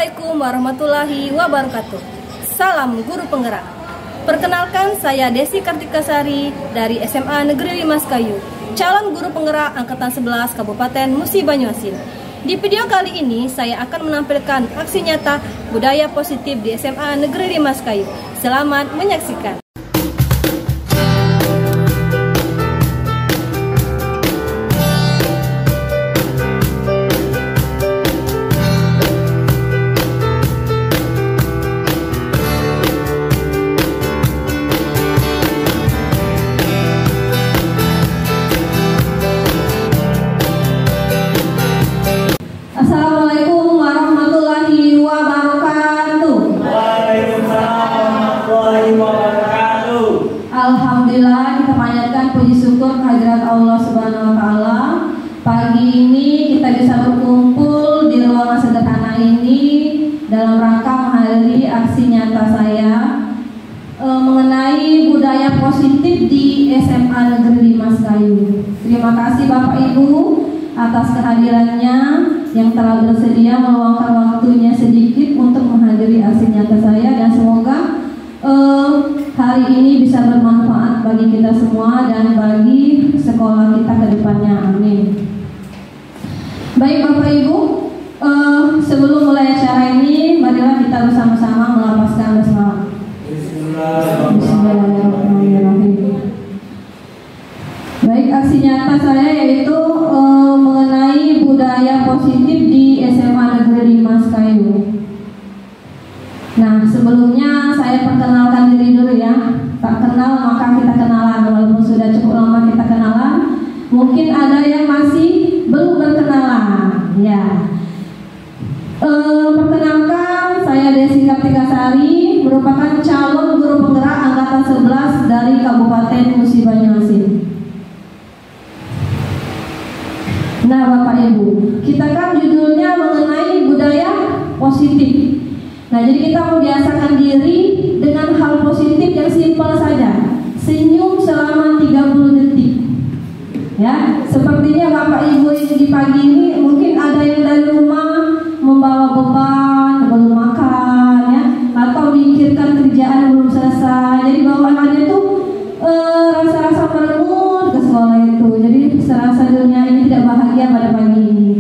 Assalamualaikum warahmatullahi wabarakatuh. Salam Guru Penggerak. Perkenalkan, saya Desi Kartikasari dari SMA Negeri 5 Kayu, calon guru penggerak angkatan 11 Kabupaten Musi Banyuasin. Di video kali ini saya akan menampilkan aksi nyata budaya positif di SMA Negeri 5 Kayu. Selamat menyaksikan. Assalamualaikum warahmatullahi wabarakatuh. Waalaikumsalam warahmatullahi wabarakatuh. Alhamdulillah, kita panjatkan puji syukur kehadirat Allah Subhanahu wa taala. Pagi ini kita bisa berkumpul di ruangan sederhana ini dalam rangka menghadiri aksi nyata saya mengenai budaya positif di SMA Negeri 5 Kayu. Terima kasih Bapak Ibu atas kehadirannya yang telah bersedia meluangkan waktunya sedikit untuk menghadiri aksi nyata saya, dan semoga hari ini bisa bermanfaat bagi kita semua dan bagi sekolah kita ke depannya. Amin. Baik Bapak Ibu, sebelum mulai acara ini, marilah kita bersama-sama melapaskan basmalah. Bismillahirrahmanirrahim. Baik, aksi nyata saya yaitu mengenai budaya positif di SMA Negeri 5 Kayu. Nah, sebelumnya saya perkenalkan diri dulu ya. Tak kenal maka kita kenalan. Walaupun sudah cukup lama kita kenalan, mungkin ada yang masih belum berkenalan. Ya. Perkenalkan, saya Desi Kartikasari, merupakan calon guru penggerak angkatan 11 dari Kabupaten Musi Banyuasin. Nah Bapak Ibu, kita kan judulnya mengenai budaya positif. Nah, jadi kita membiasakan diri dengan hal positif yang simpel saja. Senyum selama 30 detik. Ya, sepertinya Bapak Ibu di pagi ini mungkin ada yang dari rumah membawa beban, belum makan ya, atau memikirkan kerjaan yang belum selesai. Jadi bawaannya itu rasa-rasa merengut ke sekolah itu. Jadi serasa dunia ini tidak bahagia pada pagi ini.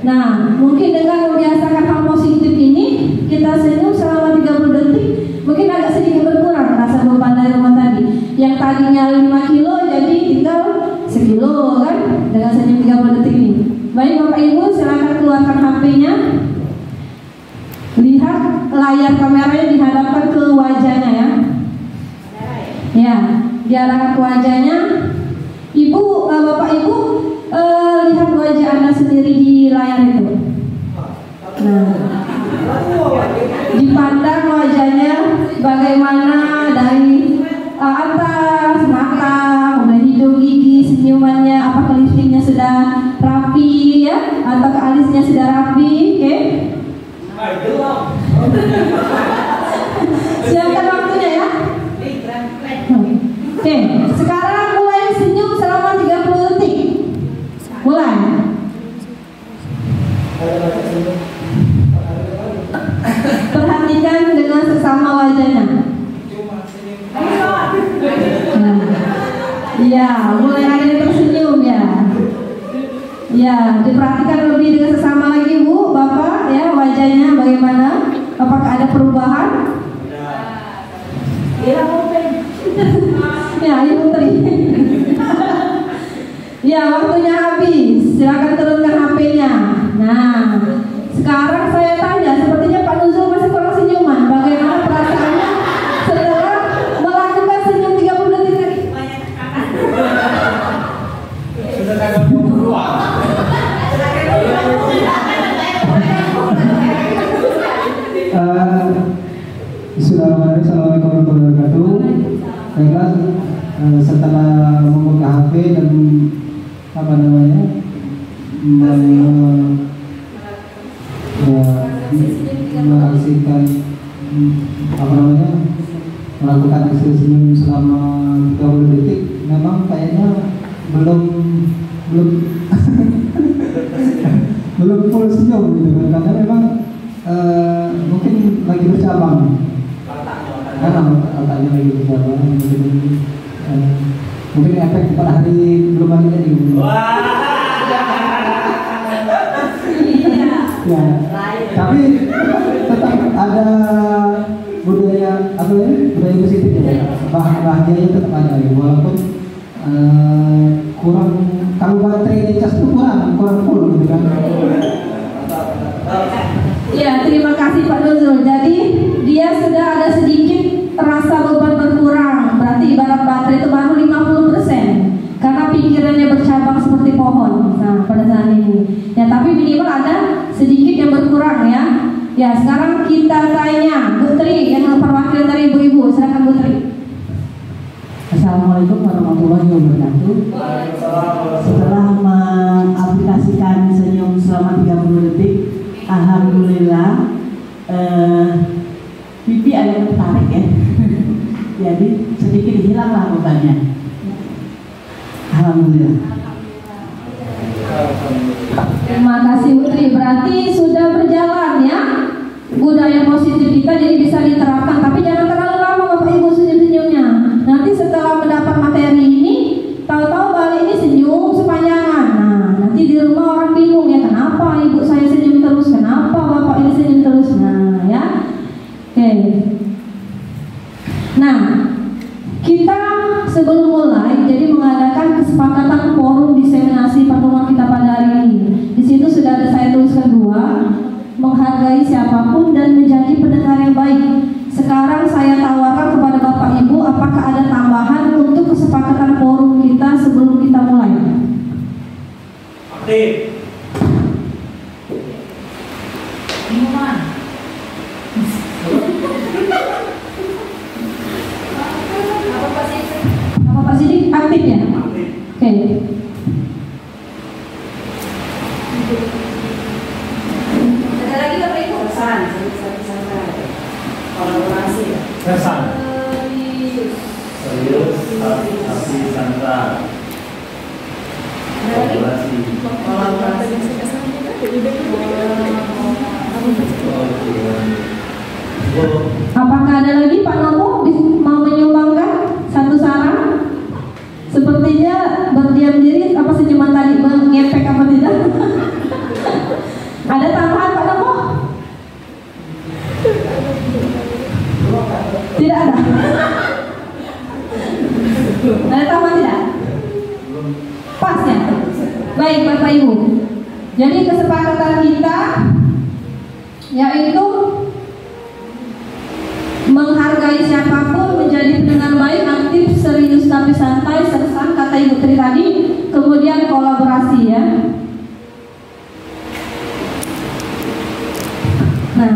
Nah, mungkin dengan membiasakan hal positif ini, kita senyum selama 30 detik, mungkin agak sedikit berkurang rasa beban dari rumah tadi. Yang tadinya 5 kilo jadi tinggal 1 kilo kan, dengan senyum 30 detik ini. Baik Bapak Ibu, silakan keluarkan HP-nya. Lihat layar kameranya dihadapkan ke wajahnya ya. Ya, diarahkan ke wajahnya. Ibu, Bapak Ibu, lihat wajah Anda sendiri di layar itu. Nah, dipandang wajahnya bagaimana dari atas mata, kemudian hidung, gigi, senyumannya, apakah lipstiknya sudah rapi ya, atau alisnya sudah rapi, oke? Siapkan waktunya ya. Oke, sekarang mulai senyum selama 30 detik. Mulai. Perhatikan dengan sesama wajahnya. Iya, mulai ada yang tersenyum ya. Ya, diperhatikan lebih dengan sesama lagi Bu, Bapak ya, wajahnya bagaimana? Apakah ada perubahan? Ya, Ibu Tri. Ya, waktunya habis. Silakan turunkan HP-nya. Nah, sekarang saya tanya, sepertinya Pak Nuzul masih kurang senyuman. Bagaimana perasaannya setelah melakukan senyum 30 detik tadi? Sudah tanggal 22. Bismillahirrahmanirrahim. Assalamualaikum warahmatullahi wabarakatuh. Baiklah, setelah membuka HP dan mengaksikan melakukan aksi senyum selama 30 detik, memang kayaknya belum belum full senyum gitu kan, karena memang Mungkin efek pada hari belum lagi jadi. Ya, tapi tetap ada budaya apa ya? Budaya positif ya. Bahagianya tetap ada ya, walaupun kurang, kalau baterai di cas itu kurang full gitu kan. Ya, terima kasih Pak Nuzul. Jadi dia sudah ada sedikit rasa beban berkurang. Berarti ibarat baterai itu baru 50%. Karena pikirannya bercabang seperti pohon. Nah, pada saat ini. Ya, tapi minimal ada sedikit yang berkurang ya. Ya, sekarang kita tanya Bu Tri yang perwakilan dari ibu-ibu. Silakan Bu Tri. Assalamualaikum warahmatullahi wabarakatuh. Setelah mengaplikasikan senyum selama 30 detik, alhamdulillah pipi agak tertarik ya. Jadi sedikit hilanglah bebannya. Alhamdulillah. Terima kasih Putri. Berarti sudah berjalan ya budaya positif kita, jadi bisa diterapkan. Tapi jangan terlalu lama Bapak Ibu senyum-senyumnya. Nanti setelah mendapat materi ini, tahu-tahu balik ini senyum sepanjangan. Nah, nanti di rumah orang bingung ya, kenapa ibu saya senyum terus, kenapa bapak ini senyum terus. Nah ya, oke. Nah, kita sebelum mulai jadi mengadakan kesepakatan forum diseminasi pertemuan kita pada hari ini. Di situ sudah ada saya tuliskan 2, menghargai siapapun dan menjadi pendengar yang baik. Sekarang saya tawarkan kepada Bapak Ibu, apakah ada tambahan untuk kesepakatan forum kita sebelum kita mulai? Aktif. Apa Pak Sidik aktif ya? Oke. Ada lagi Bapak Ibu? Kolaborasi ya? Kesan. Serius, tapi santai. Kolaborasi. Apakah ada lagi Pak Nomo mau menyumbangkan satu saran? Sepertinya berdiam diri, apa senyuman tadi mengepek apa tidak? Ada tambahan Pak Nomo? Tidak ada. Ada tambahan tidak? Pas ya? Baik Bapak Ibu. Jadi kesepakatan kita yaitu menghargai siapapun, menjadi pendengar baik, aktif, serius tapi santai, sersan kata Ibu Tri tadi, kemudian kolaborasi ya. Nah,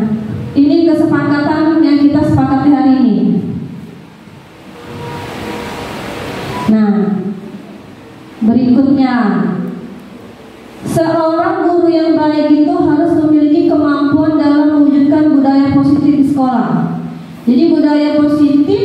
ini kesepakatan yang kita sepakati hari ini. Nah, berikutnya, seorang guru yang baik itu harus memiliki kemampuan dalam mewujudkan budaya positif di sekolah. Jadi budaya positif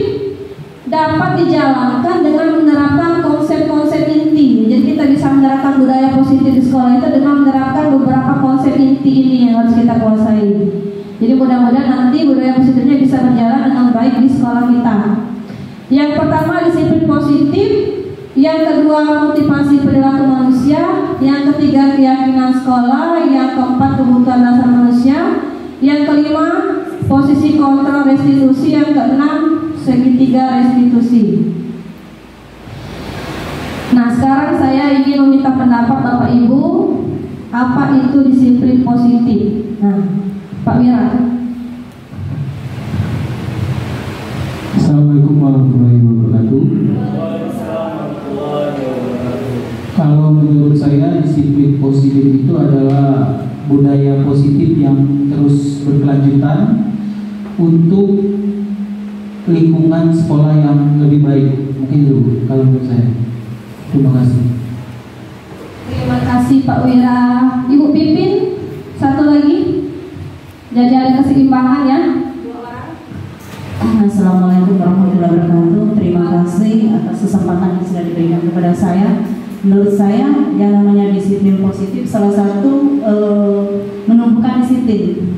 dapat dijalankan dengan menerapkan konsep-konsep inti. Jadi kita bisa menerapkan budaya positif di sekolah itu dengan menerapkan beberapa konsep inti ini yang harus kita kuasai. Jadi mudah-mudahan nanti budaya positifnya bisa berjalan dengan baik di sekolah kita. Yang pertama disiplin positif, yang kedua motivasi perilaku manusia, yang ketiga keyakinan sekolah, yang keempat kebutuhan dasar manusia, yang kelima posisi kontrol restitusi, yang keenam segitiga restitusi. Nah, sekarang saya ingin meminta pendapat Bapak Ibu, apa itu disiplin positif? Nah, Pak Wira. Assalamualaikum warahmatullahi wabarakatuh. Kalau menurut saya disiplin positif itu adalah budaya positif yang terus berkelanjutan untuk lingkungan sekolah yang lebih baik. Mungkin dulu kalau menurut saya. Terima kasih. Terima kasih Pak Wira. Ibu Pipin, satu lagi. Jadi ada keseimbangan ya. Assalamualaikum warahmatullahi wabarakatuh. Terima kasih atas kesempatan yang sudah diberikan kepada saya. Menurut saya yang namanya disiplin positif salah satu menumbuhkan disiplin.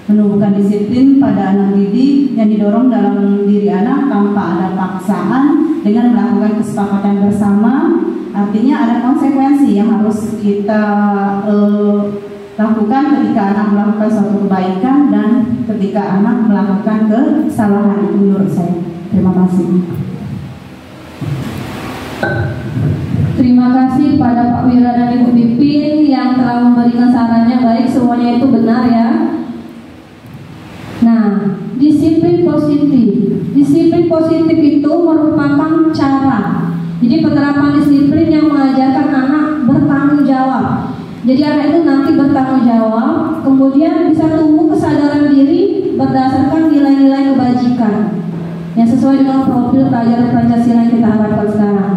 menumbuhkan disiplin pada anak didik yang didorong dalam diri anak tanpa ada paksaan dengan melakukan kesepakatan bersama. Artinya ada konsekuensi yang harus kita lakukan ketika anak melakukan suatu kebaikan dan ketika anak melakukan kesalahan. Itu menurut saya. Terima kasih. Terima kasih pada Pak Wira dan Ibu Pipin yang telah memberikan sarannya. Baik, semuanya itu benar ya. Nah, disiplin positif. Disiplin positif itu merupakan cara. Jadi penerapan disiplin yang mengajarkan anak bertanggung jawab. Jadi anak itu nanti bertanggung jawab, kemudian bisa tumbuh kesadaran diri berdasarkan nilai-nilai kebajikan yang sesuai dengan profil pelajaran Pancasila yang kita harapkan sekarang.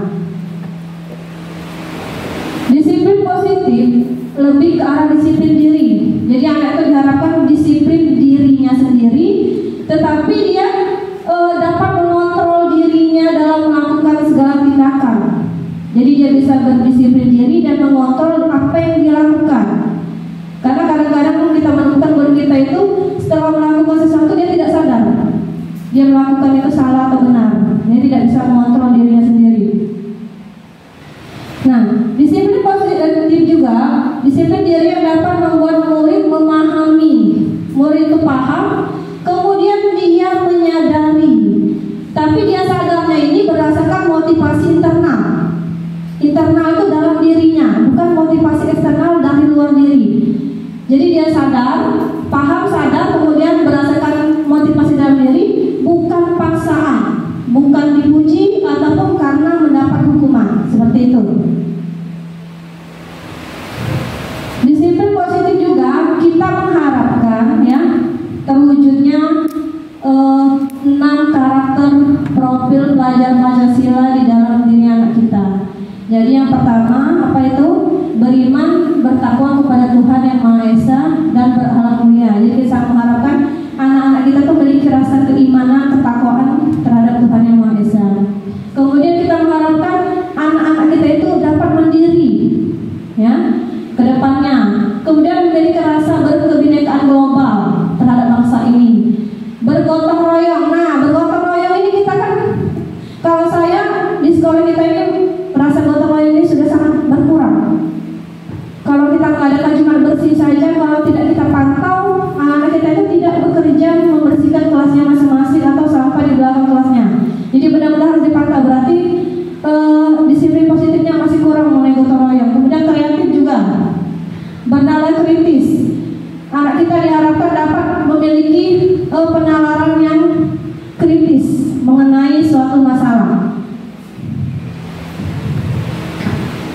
Disiplin positif lebih ke arah disiplin diri. Jadi anak itu diharapkan disiplin dirinya sendiri, tetapi dia dapat mengontrol dirinya dalam melakukan segala tindakan. Jadi dia bisa berdisiplin diri dan mengontrol apa yang dia lakukan. Karena kadang-kadang kita menemukan guru kita itu setelah melakukan sesuatu dia tidak sadar dia melakukan itu salah atau benar. Dia tidak bisa mengontrol dirinya sendiri. Nah, disiplin positif juga disiplin diri yang dapat membuat murid memahami. Murid itu paham, kemudian dia menyadari. Tapi dia sadarnya ini berdasarkan motivasi internal. Internal itu dalam dirinya, bukan motivasi eksternal dari luar diri. Jadi dia sadar, paham, sadar, kemudian berdasarkan motivasi dalam diri, bukan paksaan, bukan dipuji ataupun karena mendapat hukuman. Seperti itu. Disiplin positif juga kita mengharapkan ya terwujudnya 6 karakter profil pelajar Pancasila di dalam diri anak kita. Jadi yang pertama apa itu? Beriman, bertakwa kepada Tuhan Yang Maha Esa dan berakhlak mulia. Jadi kita mengharapkan anak-anak kita tuh memiliki rasa keimanan, ketakwaan terhadap Tuhan Yang Maha Esa. Kemudian kita mengharapkan anak-anak kita itu dapat mandiri, ya, ke depannya. Kemudian memiliki rasa berkebinekaan global terhadap bangsa ini. Bergotong royong. Nah, bergotong royong ini kita kan, kalau saya di sekolah kita ini rasa gotong royong ini sudah sangat berkurang. Kalau kita mengadakan cuma bersih saja, kalau tidak kita pantau, anak-anak kita itu tidak bekerja membersihkan kelasnya masing-masing atau sampah di belakang kelasnya. Jadi benar-benar harus dipantau. Berarti disiplin positifnya masih kurang mengenai gotong royong. Kemudian kreatif juga, bernalar kritis. Anak kita diharapkan dapat memiliki penalaran yang kritis mengenai suatu masalah.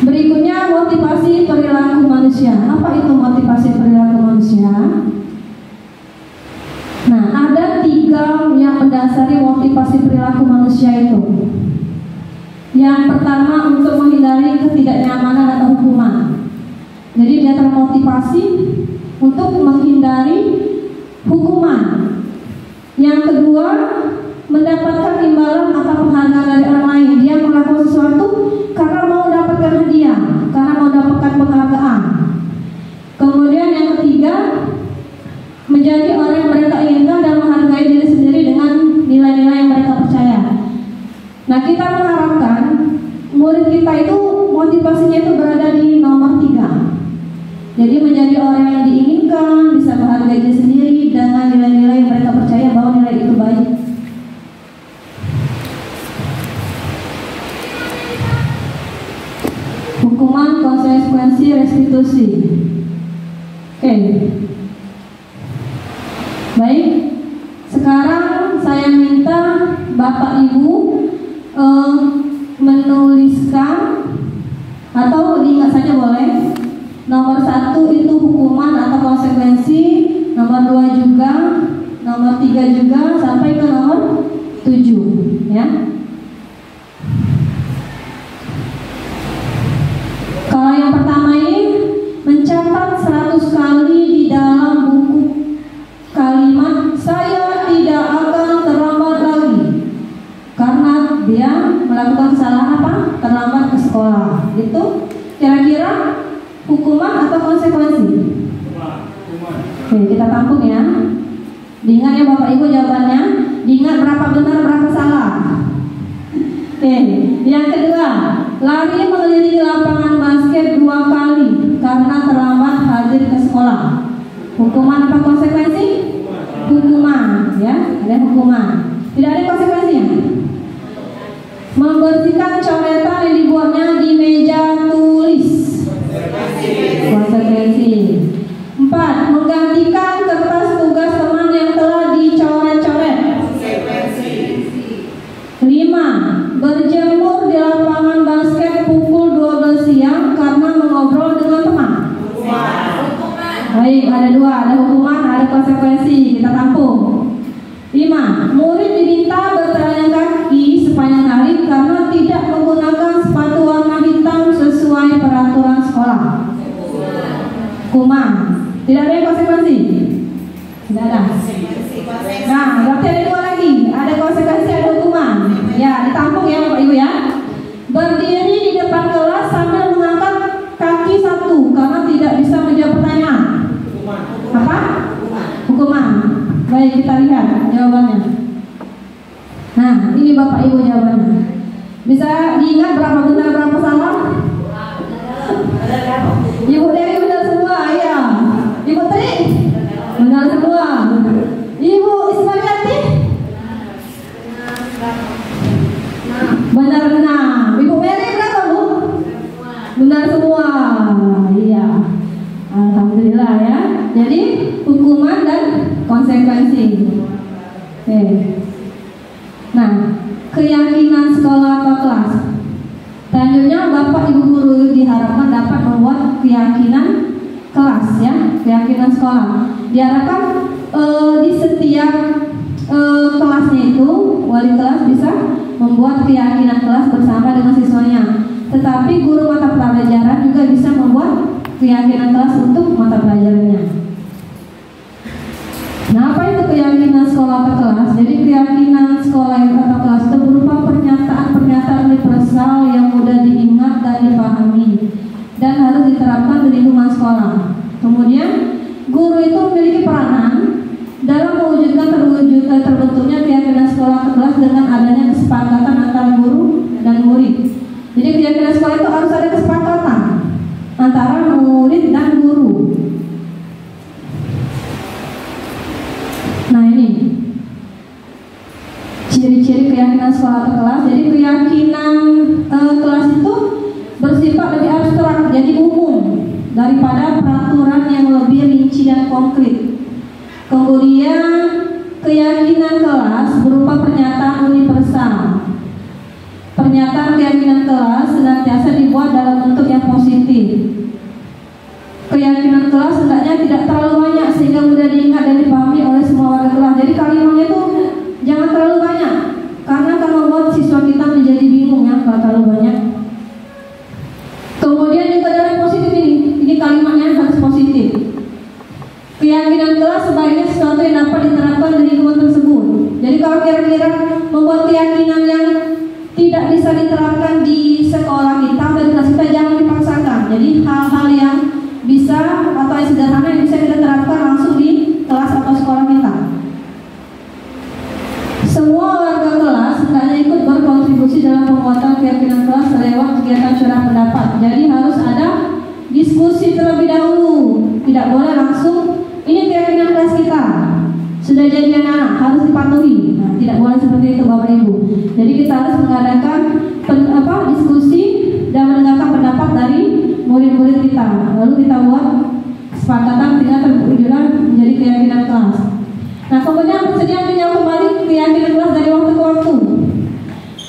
Berikutnya motivasi perilaku manusia. Apa itu motivasi perilaku manusia? Nah, ada 3 yang mendasari motivasi perilaku manusia itu. Yang pertama, untuk menghindari ketidaknyamanan atau hukuman. Jadi dia termotivasi untuk menghindari hukuman. Yang kedua, mendapatkan imbalan atau penghargaan dari orang lain. Dia melakukan sesuatu karena mau mendapatkan hadiah, karena mau mendapatkan penghargaan. Kemudian yang ketiga, menjadi orang yang mereka inginkan dan menghargai diri sendiri dengan nilai-nilai yang mereka percaya. Nah, kita mengharapkan murid kita itu motivasinya itu berada di nomor 3. Jadi menjadi orang yang diinginkan, bisa menghargai diri sendiri dengan nilai-nilai yang mereka percaya bahwa nilai itu baik. Hukuman, konsekuensi, restitusi. Oke. Baik. Sekarang saya minta Bapak Ibu menuliskan atau diingat saja boleh. Nomor 1 itu hukuman atau konsekuensi, nomor 2 juga, nomor 3 juga, sampai ke nomor 7, ya. Kalau yang pertama ini mencatat 100 kali di dalam buku kalimat saya tidak akan terlambat lagi, karena dia melakukan kesalahan apa? Terlambat ke sekolah. Itu kira-kira hukuman atau konsekuensi? Oke, kita tampung ya. Diingat ya Bapak Ibu jawabannya. Diingat berapa benar berapa salah. Oke. Yang kedua, lari mengelilingi lapangan basket 2 kali karena terlambat hadir ke sekolah. Hukuman apa konsekuensi? Hukuman, ya, ada hukuman. Tidak ada konsekuensinya. Membersihkan coretan yang dibuatnya di meja tulis. Konsekuensi. 4. Menggantikan kertas tugas teman yang telah dicoret-coret. 5. Berjemur di lapangan basket pukul 12 siang karena mengobrol dengan teman. Baik, ada 2, ada hukuman, ada konsekuensi. Kita tampung. 5. Murid diminta bertelanjang kaki sepanjang hari karena tidak menggunakan sepatu warna hitam sesuai peraturan sekolah. Hukuman. Tidak ada konsekuensi. Tidak ada. Nah, berarti ada 2 lagi. Ada konsekuensi, ada hukuman. Ya, ditampung ya Bapak Ibu ya. Berdiri di depan kelas sambil mengangkat kaki 1 karena tidak bisa menjawab pertanyaan. Apa? Hukuman. Baik, kita lihat jawabannya. Nah, ini Bapak Ibu jawabannya. Bisa diingat berapa benar berapa salah? Ibu Dewi benar semua, ya. Ibu Tri benar semua. Ibu Ismariati benar. Ibu Mary berapa Bu? Benar semua. Iya. Alhamdulillah ya. Jadi hukuman dan konsekuensi. Oke. Nah, keyakinan sekolah atau kelas. Selanjutnya Bapak Ibu guru diharapkan dapat membuat keyakinan kelas ya, keyakinan sekolah. Diharapkan di setiap kelasnya itu wali kelas bisa membuat keyakinan kelas bersama dengan siswanya. Tetapi guru mata pelajaran juga bisa membuat keyakinan kelas untuk mata pelajarannya. Nah, apa itu keyakinan sekolah atau kelas? Jadi keyakinan sekolah atau kelas itu berupa pernyataan-pernyataan universal yang mudah diingat dan dipahami dan harus diterapkan di lingkungan sekolah. Kemudian guru itu memiliki peranan dalam mewujudkan terbentuknya keyakinan sekolah atau kelas dengan adanya kesepakatan antara guru dan murid. Jadi keyakinan sekolah itu harus ada kesepakatan antara murid dan guru. Nah, ini ciri-ciri keyakinan sekolah atau kelas. Jadi keyakinan kelas itu bersifat lebih abstrak, jadi umum daripada peraturan yang lebih rinci dan konkret. Kemudian keyakinan kelas berupa pernyataan universal. Pernyataan keyakinan kelas senantiasa dibuat dalam bentuk yang positif. Keyakinan kelas hendaknya tidak terlalu banyak sehingga mudah diingat dan dipahami oleh semua warga kelas. Jadi kalimatnya itu jangan terlalu banyak karena akan membuat siswa kita menjadi bingung ya kalau terlalu banyak. Kemudian juga dalam positif ini kalimatnya harus positif. Keyakinan kelas sebaiknya sesuatu yang dapat diterapkan di lingkungan tersebut. Jadi kalau kira-kira membuat keyakinan yang tidak bisa diterapkan di sekolah kita dan kelas kita, jangan dipaksakan. Jadi hal-hal yang bisa atau yang sederhana yang bisa kita terapkan langsung di kelas atau sekolah kita. Semua warga kelas hendaknya ikut berkontribusi dalam pembuatan keyakinan kelas lewat kegiatan curah pendapat. Jadi harus ada diskusi terlebih dahulu. Tidak boleh langsung ini keyakinan kelas kita sudah jadi anak harus dipatuhi. Nah, tidak boleh seperti itu Bapak Ibu. Jadi kita harus mengadakan diskusi dan mendengarkan pendapat dari murid-murid kita. Lalu kita buat kesepakatan dengan terwujudkan menjadi keyakinan kelas. Nah, kemudian bersedia menyambut kembali keyakinan kelas dari waktu ke waktu.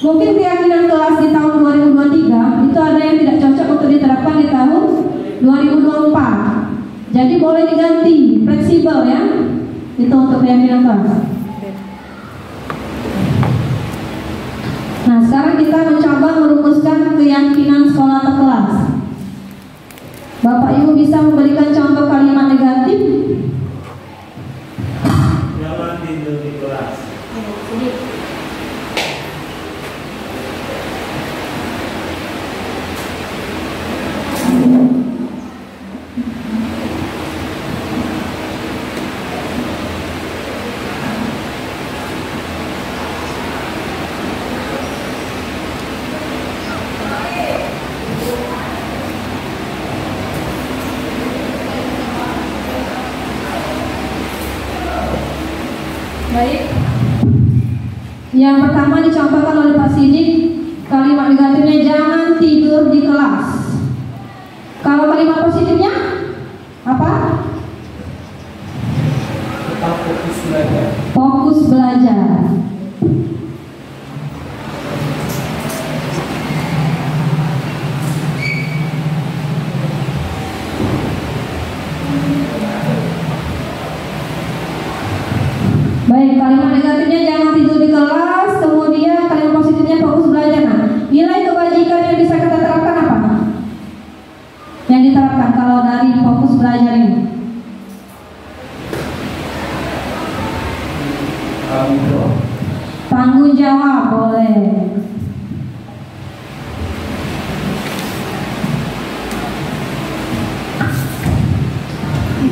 Mungkin keyakinan kelas di tahun 2023 itu ada yang tidak cocok untuk diterapkan di tahun 2024. Jadi boleh diganti, fleksibel ya. Itu untuk keyakinan kelas. Nah, sekarang kita mencoba merumuskan keyakinan sekolah atau kelas. Bapak Ibu bisa memberikan contoh kalimat negatif? Jangan tidur di kelas. Baik. Yang pertama dicontohkan oleh Pak Sidik, kalimat negatifnya jangan tidur di kelas. Kalau kalimat positifnya apa? Tetap fokus belajar. Fokus belajar. Baik, kalimat negatifnya jangan tidur di kelas, kemudian kalimat positifnya fokus belajar. Nah, nilai kebajikan yang bisa kita terapkan apa? Yang diterapkan kalau dari fokus belajar ini? Tanggung jawab boleh.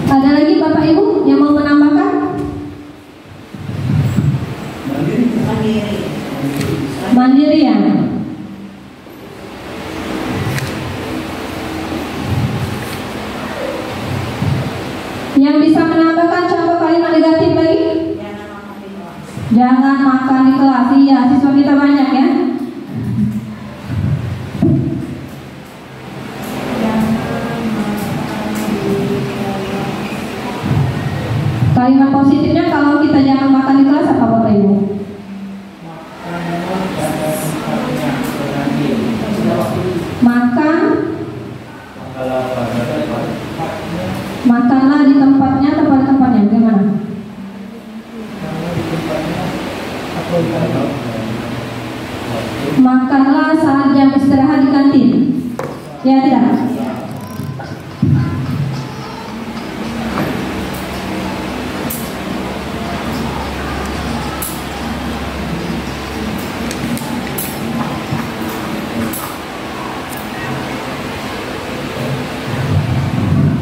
Ada lagi Bapak Ibu yang mau menambahkan? Mandirian. Yang bisa menambahkan contoh kalimat negatif lagi? Jangan makan di kelas. Iya, siswa kita banyak ya. Kalimat positifnya kalau kita jangan makan di kelas apa Bapak Ibu? Makanlah di tempatnya atau di tempatnya bagaimana? Makanlah saat jam istirahat di kantin. Ya tidak?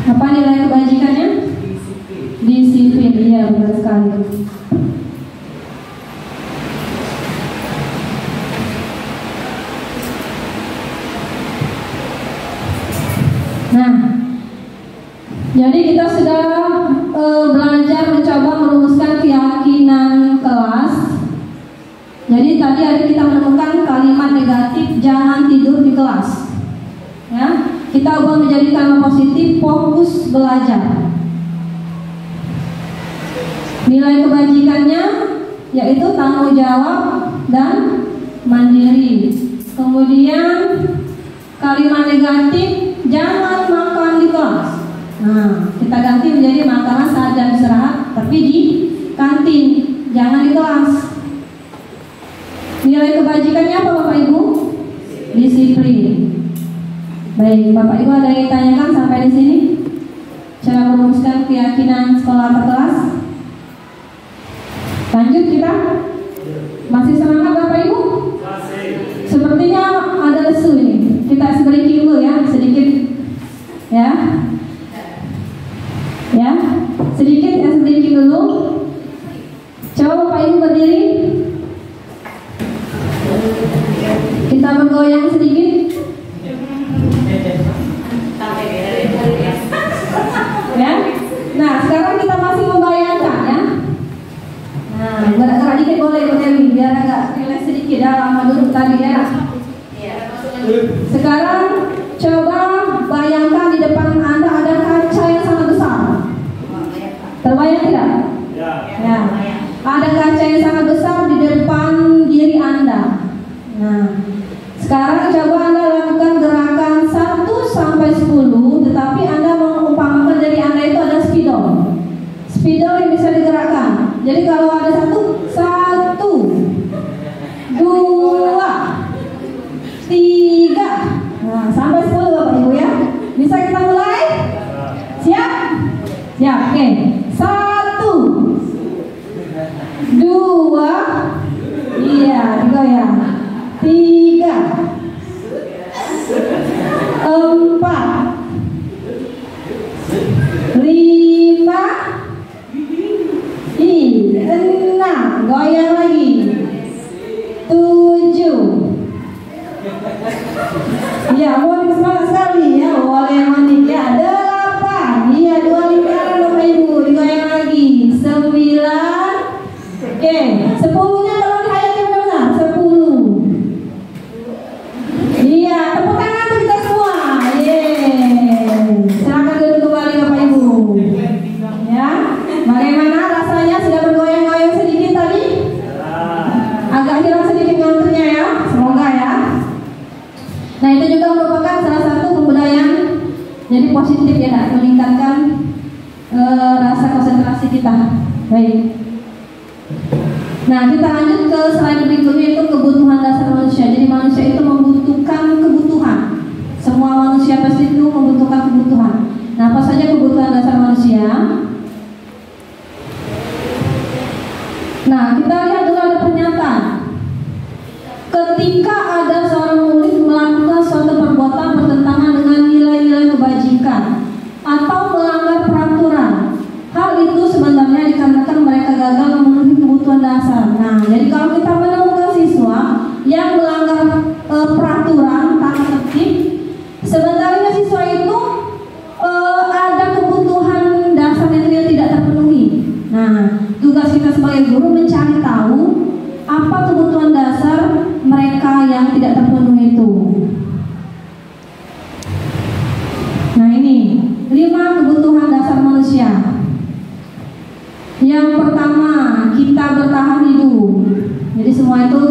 Apa nilai kebajikannya? Disiplin. Iya, benar sekali. Nah, jadi kita sudah belajar mencoba merumuskan keyakinan kelas. Jadi tadi ada kita menemukan kalimat negatif jangan tidur di kelas. Ya, kita ubah menjadi kalimat positif fokus belajar. Nilai kebajikannya yaitu tanggung jawab dan mandiri. Kemudian kalimat negatif jangan makan di kelas. Nah, kita ganti menjadi makanlah saat jam istirahat, tapi di kantin, jangan di kelas. Nilai kebajikannya apa Bapak Ibu? Disiplin. Baik, Bapak Ibu ada yang ditanyakan sampai di sini? Cara merumuskan keyakinan sekolah per kelas. Lanjut kita. Masih semangat Bapak Ibu? Sepertinya ada lesu ini. Kita breaking dulu ya, sedikit. Ya. Ya, sedikit ya, sedikit dulu. Coba Bapak Ibu berdiri. Kita bergoyang sedikit. Ya. Nah, sekarang kita masih membayangkan ya. Nah, gerak-gerak dikit boleh Bu Dewi, biar agak relax sedikit ya, lama duduk tadi ya. Sekarang coba bayangkan di depan Anda ada kaca yang sangat besar. Terbayang tidak? Ya. Ada kaca yang sangat besar di depan diri Anda. Nah, sekarang coba Anda lakukan gerakan 1 sampai 10, tetapi Anda mengumpamakan dari Anda itu ada spidol. Spidol yang bisa digerakkan. Jadi kalau ada 1, 2, 3. Nah, sampai 10 Bapak Ibu ya. Bisa kita mulai? Siap? Siap, oke. 1, 2, iya, digoyang. 3, 4, 5, 6, goyang lagi. 7. Iya, boleh semangat sekali ya, boleh manik ya. 8, iya 2 lingkaran Bapak Ibu, digoyang lagi. 9, Oke, 10-nya tolong dihayati benar-benar. 10. Iya, tepuk tangan untuk kita semua. Silakan duduk kembali Bapak Ibu. Ya, bagaimana rasanya sudah bergoyang-goyang sedikit tadi? Agak hilang sedikit ngantuknya ya, semoga ya. Nah itu juga merupakan salah satu pembudayaan jadi positif ya, meningkatkan rasa konsentrasi kita. Baik. Nah kita lanjut ke slide berikutnya, itu kebutuhan dasar manusia. Jadi manusia itu membutuhkan kebutuhan. Semua manusia pasti itu membutuhkan kebutuhan. Nah apa saja kebutuhan dasar manusia? Nah kita lihat dulu ada pernyataan. Ketika ada seorang murid melakukan suatu perbuatan bertentangan dengan nilai-nilai kebajikan atau melanggar peraturan, hal itu sebenarnya dikarenakan mereka gagal memenuhi kebutuhan dasar. Nah, jadi kalau kita menemukan siswa yang melanggar peraturan tata tertib, sebenarnya siswa itu ada kebutuhan dasar yang tidak terpenuhi. Nah, tugas kita sebagai guru mencari tahu apa kebutuhan dasar mereka yang tidak terpenuhi itu. Nah ini 5 kebutuhan dasar manusia. Yang pertama, kita bertahan hidup. Jadi semua itu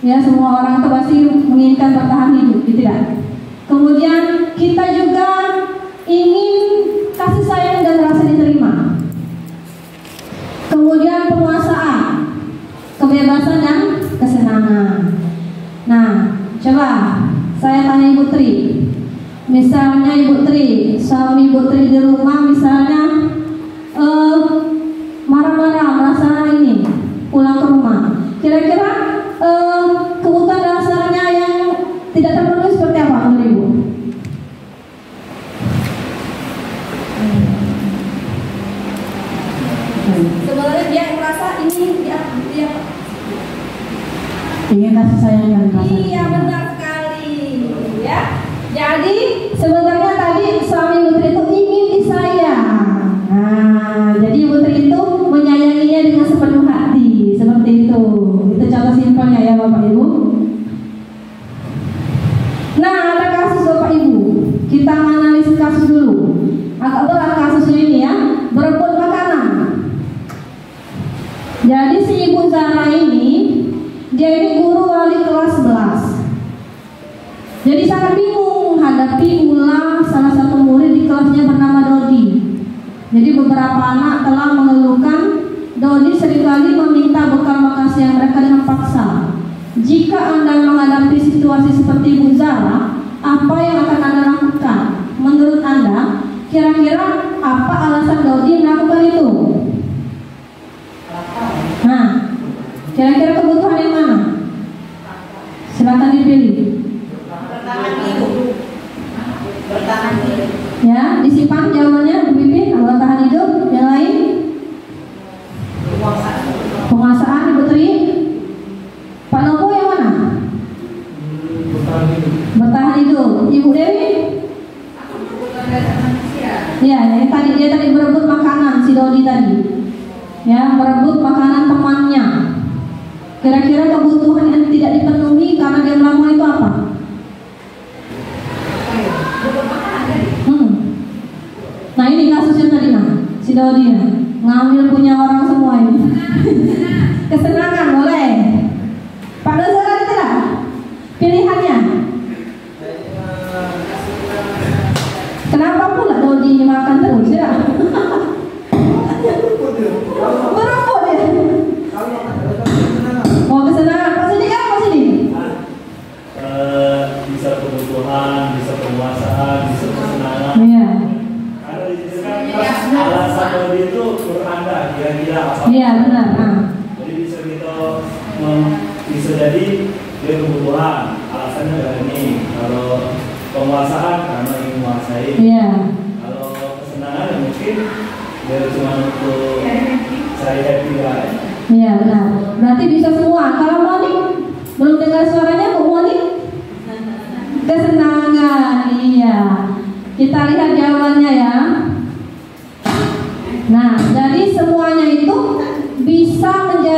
ya, semua orang itu pasti menginginkan bertahan hidup, gitu ya. Kemudian kita juga ingin kasih sayang dan rasa diterima. Kemudian penguasaan, kebebasan dan kesenangan. Nah, coba saya tanya Ibu Tri. Misalnya Ibu Tri, suami Ibu Tri di rumah misalnya marah-marah, merasa ini pulang ke rumah. Kira-kira kebutuhan dasarnya yang tidak terpenuhi seperti apa menurut Ibu? Sebenarnya dia merasa ini dia ingin kasih sayang dan rasa. iya benar sekali ya. Jadi sebenarnya tadi suami Ibu Tri itu ingin disayang. Nah, jadi Ibu Tri itu menyayanginya dengan sepenuh hati, seperti itu. Itu contoh simpelnya ya Bapak Ibu. Nah, ada kasus Bapak Ibu. Kita analisis kasus dulu. Agak berat kasusnya ini ya, berebut makanan. Jadi si Ibu Zara ini, dia ini guru wali kelas 11. Jadi sangat bingung menghadapi ulah salah satu murid di kelasnya bernama Dodi. Jadi beberapa anak telah mengeluhkan Dodi seringkali meminta bekal makan siang mereka dengan paksa. Jika Anda menghadapi situasi seperti Ibu Zara, apa yang akan Anda lakukan? Menurut Anda, kira-kira apa alasan Dodi melakukan itu? Nah, kira-kira kebutuhan yang mana? Silakan dipilih. Bertahan hidup. Ya, disimpan jawabannya, Bu Pipin. Bertahan hidup. Yang lain? Penguasaan, Ibu Tri. Pak Nopo yang mana? Bertahan hidup. Ibu Dewi? Ya, yang tadi dia tadi berebut makanan si Dodi tadi. Ya, berebut makanan temannya. Kira-kira kebutuhan yang tidak dipenuhi karena dia melakukan itu apa? Nah ini kasusnya tadi si Dodi ngambil punya orang semua ini. Kesenangan boleh. Pak Dozar ada tidak pilihannya? Kenapa pula Dodi ini makan terus ya? Berebut ya. Oh kesenangan. Pak Sidi kan Pak Sidi? Bisa kebutuhan, bisa penguasaan, bisa kesenangan. Iya. Alasan Dodi itu beranda kira-kira apa? Iya benar. Jadi bisa jadi dia kebutuhan, alasannya dari ini. Kalau penguasaan karena ingin menguasai. Iya. Kalau kesenangan ya mungkin dia cuma untuk cari happy aja. Iya benar. Berarti bisa semua. Kalau Monik belum dengar suaranya, Bu Monik? Kesenangan. Iya. Kita lihat jawabannya ya. Nah, jadi semuanya itu bisa menjadi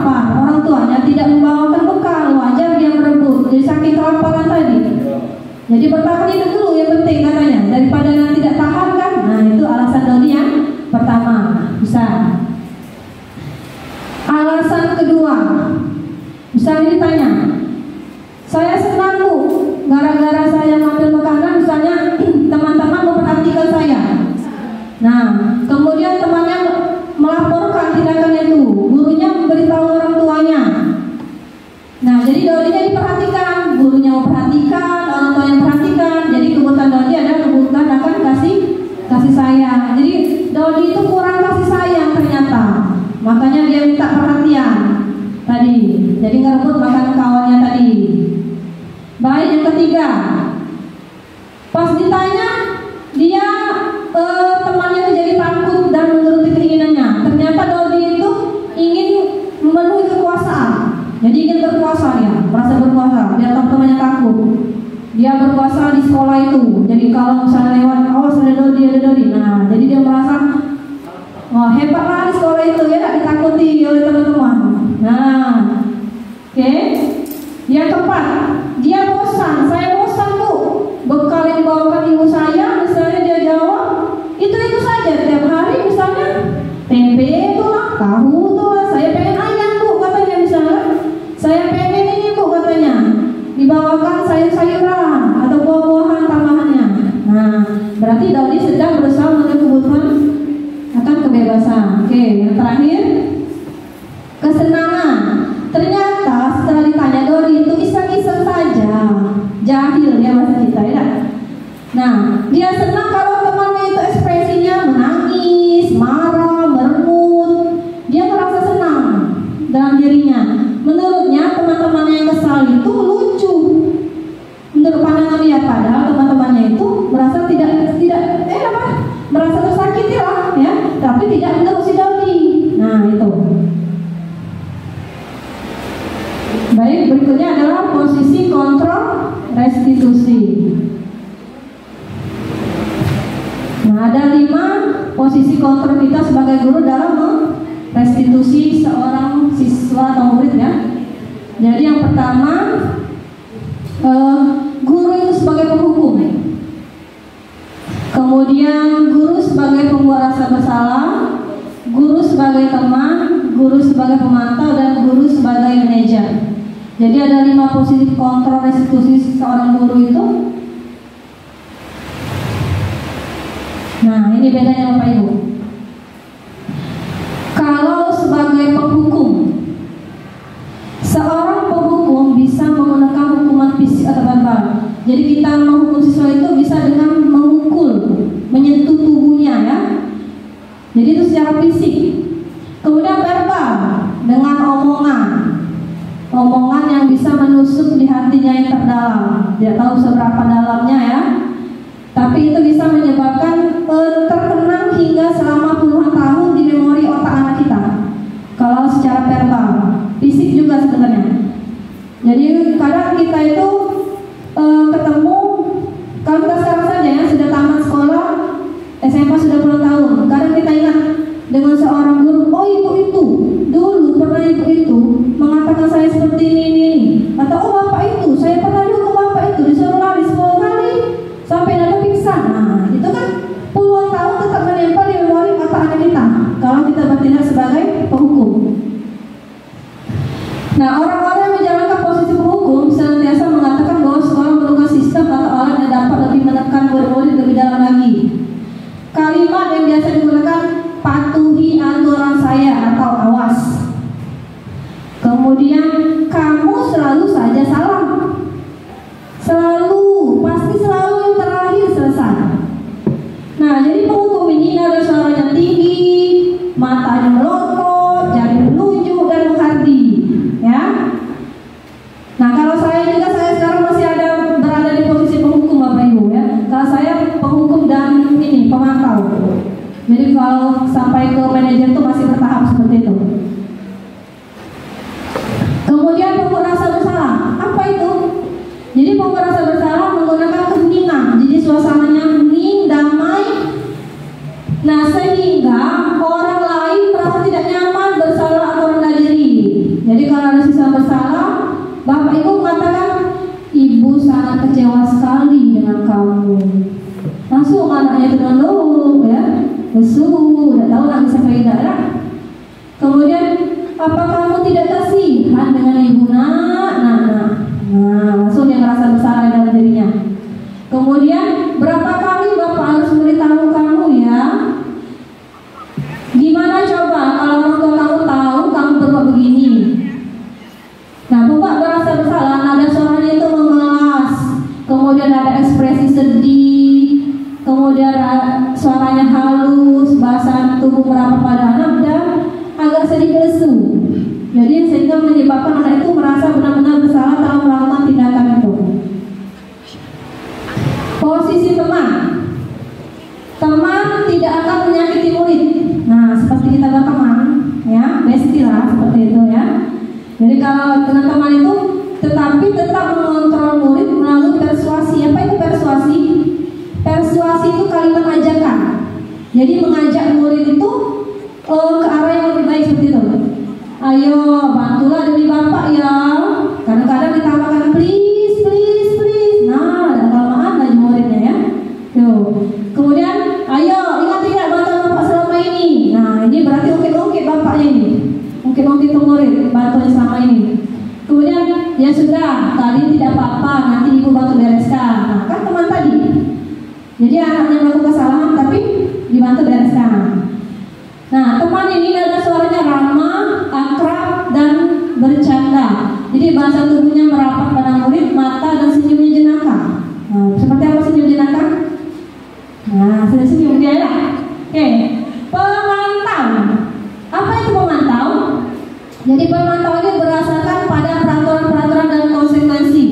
lapar, orang tuanya tidak membawakan bekal, wajar dia merebut. Jadi saking kelaparan tadi. Jadi bertahan hidup dulu yang penting katanya, daripada nanti tidak tahan kan. Nah itu alasan Dodi yang pertama. Bisa. Alasan kedua, misalnya ditanya, saya senang Bu, gara-gara saya ngambil makanan, misalnya teman-teman memperhatikan saya. Nah, kemudian temannya melaporkan tindakan itu, gurunya memberitahu orang tuanya. Nah, jadi Dodinya diperhatikan, gurunya memperhatikan, orang tuanya memperhatikan. Jadi kebutuhan Dodi adalah kebutuhan akan kasih sayang. Jadi Dodi itu kurang kasih sayang ternyata, makanya dia minta perhatian tadi. Jadi ngerebut makanan kawannya tadi. Baik, yang ketiga, pas ditanya dia temannya itu jadi takut dan menuruti keinginannya. Ternyata Dodi itu ingin memenuhi kekuasaan. Jadi ingin berkuasa dia, merasa berkuasa. Biar teman-temannya takut. Dia berkuasa di sekolah itu. Jadi kalau misalnya lewat, awas ada Dodi. Nah, jadi dia merasa wah hebatlah di sekolah itu ya, tak ditakuti oleh teman-teman. Nah, oke. Yang keempat, dia bosan. Saya bosan Bu. Bekal yang dibawakan ibu saya, misalnya dia jawab itu saja tiap hari, misalnya tempe itu lah, tahu itu lah. Saya pengen ayam Bu katanya, misalnya saya pengen ini Bu katanya, dibawakan sayur-sayuran atau buah-buahan tambahannya. Nah, berarti Dodi sedang berusaha memenuhi kebutuhan akan kebebasan. Oke, yang terakhir, kesenangan. Ternyata setelah ditanya Dodi itu iseng-iseng saja, jahil ya bahasa kita ya. Nah, dia senang kalau temannya itu ekspresinya menangis, marah, merengut. Dia merasa senang dalam dirinya. Menurutnya teman-temannya yang kesal itu lucu. Menurut pandangan dia, padahal teman-temannya itu merasa merasa tersakiti lah ya, tapi tidak menurut si Dodi. Nah itu. Baik, berikutnya adalah posisi kontrol restitusi. Nah, ada 5 posisi kontrol kita sebagai guru dalam restitusi seorang siswa atau murid ya. Jadi yang pertama, guru itu sebagai penghukum. Kemudian guru sebagai pembuat rasa bersalah, guru sebagai teman, guru sebagai pemantau, dan guru sebagai manajer. Jadi ada 5 posisi kontrol restitusi seorang guru itu. Nah, ini bedanya Bapak Ibu. Kalau sebagai penghukum, seorang penghukum bisa menggunakan hukuman fisik atau verbal. Jadi kita menghukum siswa itu bisa dengan memukul, menyentuh tubuhnya ya. Jadi itu secara fisik. Kemudian verbal dengan omongan yang bisa menusuk di hatinya yang terdalam. Tidak tahu seberapa dalamnya ya, tapi itu bisa menyebabkan terkenang hingga selama puluhan tahun di memori otak anak kita. Kalau secara verbal, fisik juga sebenarnya. Jadi kadang kita itu ketemu, kalau kita sekarang saja ya sudah tamat sekolah, SMA sudah puluhan tahun, kadang kita ingat dengan seorang guru, oh ibu itu dulu pernah ibu itu mengatakan saya seperti ini, atau oh bapak itu saya pernah dulu bapak itu disuruh lari 10 kali sampai ada pingsan. Nah itu kan puluhan tahun tetap menempel di memori otak anak kita kalau kita bertindak sebagai penghukum. Nah, orang-orang yang menjalankan posisi penghukum senantiasa mengatakan bahwa sekolah merupakan sistem atau alat yang dapat lebih menekan murid-murid lebih dalam lagi. Kalimat yang biasa digunakan, patuhi aturan saya atau awas. Kemudian kamu selalu saja salah. Pasti selalu yang terakhir selesai. Nah, jadi penghukum ini ada suaranya tinggi, matanya melotot, jari menunjuk dan menghardi, ya. Nah, kalau saya sekarang masih berada di posisi penghukum Bapak Ibu ya. Kalau saya penghukum dan pemantau. Jadi kalau sampai ke manajer itu masih bertahap seperti itu. Kemudian pembuat rasa bersalah. Apa itu? Jadi pembuat rasa bersalah menggunakan keheningan. Jadi suasananya hening, damai. Nah, sehingga orang lain merasa tidak nyaman, bersalah atau rendah diri. Jadi kalau ada siswa bersalah, bapak ibu mengatakan, ibu sangat kecewa sekali dengan kamu. Langsung anaknya turun dulu, ya, lesu, udah tahu nak bisa faedah ya. Kemudian, apa kamu tidak kasihan dengan ibu nak? Nah, langsung dia merasa bersalah dalam dirinya. Kemudian, berapa kali bapak harus memberitahu kamu ya? Gimana coba kalau orang tua kamu tahu kamu berbuat begini? Nah, bapak merasa bersalah, nada suaranya itu mengelas, kemudian ada ekspresi sedih, kemudian suaranya halus, bahasa tubuh merapat pada anak dan agak sedikit lesu. Jadi sehingga menyebabkan anak itu merasa benar-benar bersalah dalam melakukan tindakan itu. Posisi teman tidak akan menyakiti murid. Nah, seperti kita berteman, ya, bestie lah seperti itu ya. Jadi kalau dengan teman itu, tetapi tetap mengontrol murid melalui persuasi. Apa itu persuasi? Persuasi itu kalimat ajakan. Jadi mengajak murid itu ke arah yang lebih baik seperti itu. Ayo bantulah demi bapak ya. Kadang-kadang ditambahkan please, please, please. Nah, ada kelamaan lagi muridnya ya. Tuh. Kemudian, ayo ingat tidak bantuan bapak selama ini. Nah, ini berarti ungkit-ungkit bapaknya ini. Ungkit-ungkit ke murid bantuan selama ini. Kemudian, ya sudah, tadi tidak apa-apa, nanti ibu bantu bereskan. Nah, kan teman tadi. Jadi anaknya melakukan kesalahan tapi dibantu bereskan. Nah, teman ini ada suaranya ramah, akrab, dan bercanda. Jadi bahasa tubuhnya merapat pada murid, mata dan senyumnya jenaka. Nah, seperti apa senyum jenaka? Nah, senyum dia ya. Oke, pemantau. Apa itu pemantau? Jadi pemantau ini berdasarkan pada peraturan-peraturan dan konsekuensi.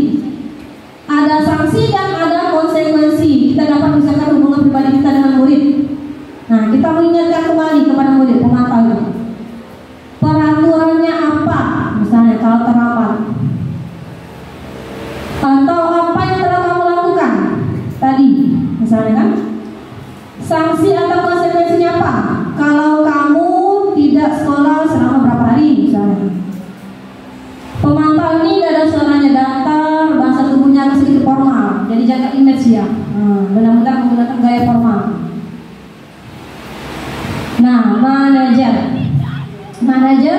Ada sanksi dan ada konsekuensi. Kita dapat misalkan hubungan pribadi kita dengan murid. Nah, kita mengingatkan kembali kepada murid pemantau itu. Peraturannya apa? Misalnya kalau terlambat. Atau apa yang telah kamu lakukan tadi, misalnya kan? Sanksi atau konsekuensinya apa? Kalau kamu tidak sekolah selama berapa hari, misalnya. Pemantau ini ada suaranya datar, bahasa tubuhnya agak sedikit formal. Jadi jaga image ya. Benar-benar menggunakan gaya formal. Nah, manajer,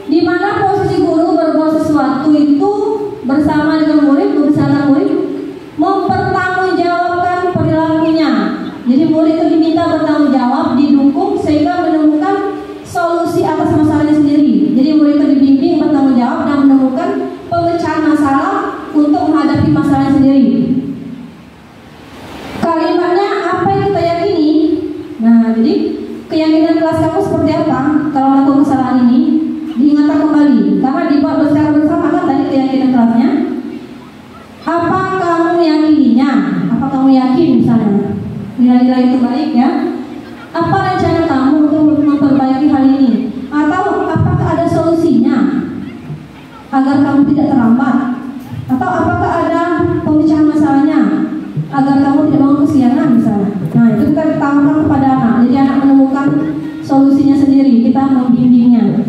di mana posisi guru berbuat sesuatu itu bersama dengan murid, membesarkan murid, mempertanggungjawabkan perilakunya. Jadi murid itu diminta bertanggung jawab, didukung sehingga menemukan solusi atas masalahnya sendiri. Jadi murid itu dibimbing bertanggung jawab dan menemukan pemecahan masalah untuk menghadapi masalahnya sendiri. Kalimatnya apa yang kita yakini? Nah, jadi keyakinan kelas kamu seperti apa kalau melakukan kesalahan ini? Diingatkan kembali, karena dibuat secara bersama kan tadi keyakinan kelasnya. Apa kamu meyakininya? Apa kamu yakin misalnya nilai-nilai itu baik ya? Apa rencana kamu untuk memperbaiki hal ini? Atau apakah ada solusinya agar kamu tidak terlambat? Atau apakah ada pemecahan masalahnya agar kamu tidak mau kesiangan misalnya? Nah, itu kita tawarkan kepada anak. Jadi anak menemukan solusinya sendiri, kita membimbingnya.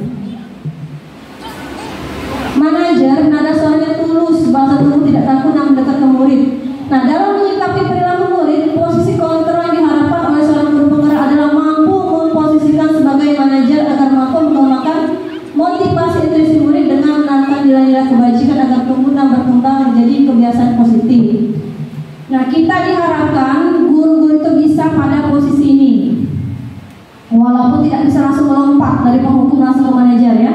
Manajer, nada suaranya tulus, bahasa tubuh tidak takut dan mendekat ke murid. Nah, dalam menyikapi perilaku murid, posisi kontrol yang diharapkan oleh seorang guru penggerak adalah mampu memposisikan sebagai manajer agar mampu mengembangkan motivasi intuisi murid dengan menanamkan nilai-nilai kebajikan agar tumbuh dan berkembang menjadi kebiasaan positif. Nah, kita diharapkan guru-guru itu bisa pada posisi ini, walaupun tidak bisa langsung melompat dari penghukum langsung ke manajer ya.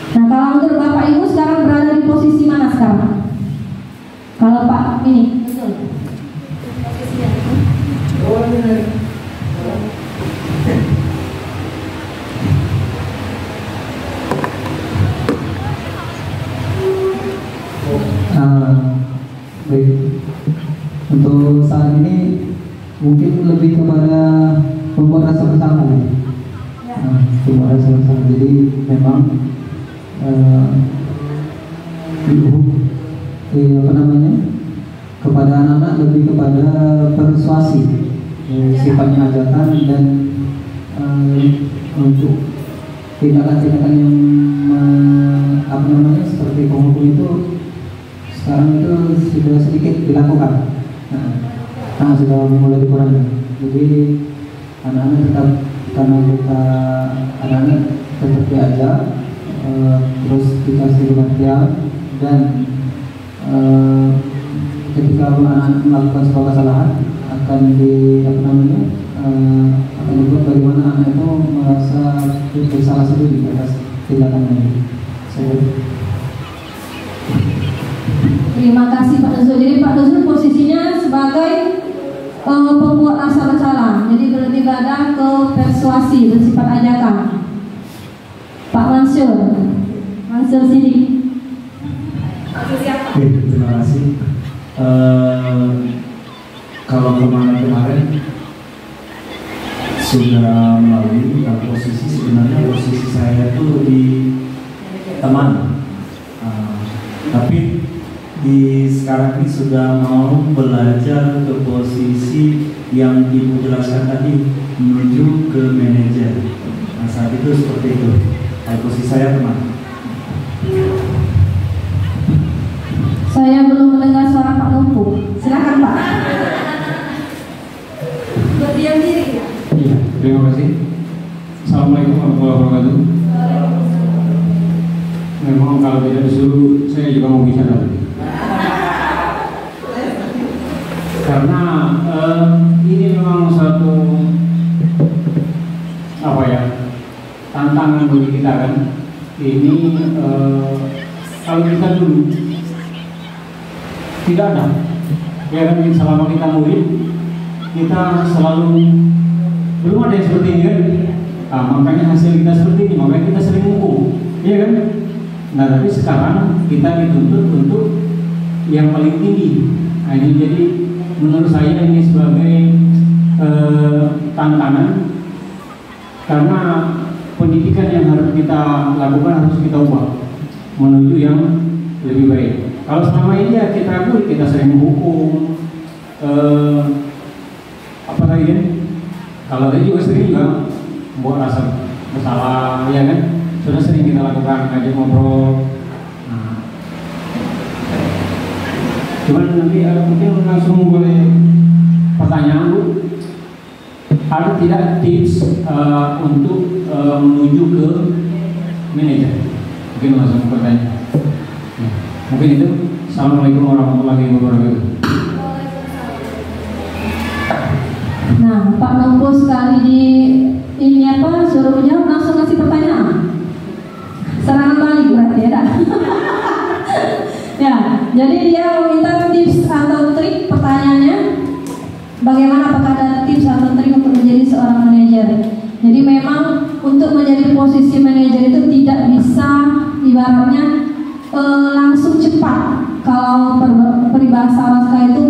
Nah, kalau menurut Bapak Ibu sekarang berada di posisi mana sekarang? Kalau Pak ini, betul. Baik. Untuk saat ini mungkin lebih kepada membuat rasa bersama. Membuat rasa bersama. Jadi memang kepada anak-anak lebih kepada persuasi, sifatnya ajakan dan untuk tindakan-tindakan yang seperti pemukul itu sekarang itu sudah sedikit dilakukan. Sudah mulai dikurangi. Jadi anak-anak tetap, karena kita anak-anak tetap diajak, terus dikasih pengertian, dan ketika anak-anak melakukan sebuah kesalahan akan akan dibuat bagaimana anak itu merasa bersalah sendiri atas tindakannya. Terima kasih Pak Nuzul. Jadi Pak Nuzul posisinya sebagai pembuat rasa bersalah, jadi berlebih pada ke persuasi, bersifat ajakan. Pak Mansur sini. Terima kasih. Kalau kemarin sudah melalui posisi, sebenarnya posisi saya itu di teman, tapi sekarang ini sudah mau belajar ke posisi yang Ibu jelaskan tadi, menuju ke manajer. Saat itu seperti itu. Posisi saya teman. Saya belum mendengar suara Pak Lumpuh. Silakan Pak. Berdiam diri. Iya, terima kasih. Assalamualaikum warahmatullahi wabarakatuh. Memang kalau tidak disuruh, saya juga mau bicara. Karena ini memang satu tantangan bagi kita kan. Ini kalau kita dulu tidak ada, ya kan, selama kita murid kita selalu belum ada yang seperti ini kan. Makanya hasil kita seperti ini, makanya kita sering hukum, iya kan. Nah tapi sekarang kita dituntut untuk yang paling tinggi. Nah ini jadi menurut saya ini sebagai tantangan, karena pendidikan yang harus kita lakukan harus kita ubah menuju yang lebih baik. Kalau selama ini ya kita sering menghukum, apa lagi kan? Kalau tadi juga sering juga membuat rasa bersalah, ya kan? Sudah sering kita lakukan, ngajak ngobrol. Cuman nanti mungkin langsung boleh pertanyaan Bu, ada tidak tips untuk menuju ke manajer? Mungkin langsung bertanya. Mungkin itu. Assalamualaikum warahmatullahi wabarakatuh. Nah, Pak Nompo sekali di ini suruh jawab langsung ngasih pertanyaan. Serangan balik berarti ya. Ya, jadi dia meminta tips atau trik. Pertanyaannya, bagaimana, apakah ada tips atau trik untuk menjadi seorang manajer? Jadi memang untuk menjadi posisi manajer itu tidak bisa ibaratnya langsung cepat. Kalau peribahasa orang itu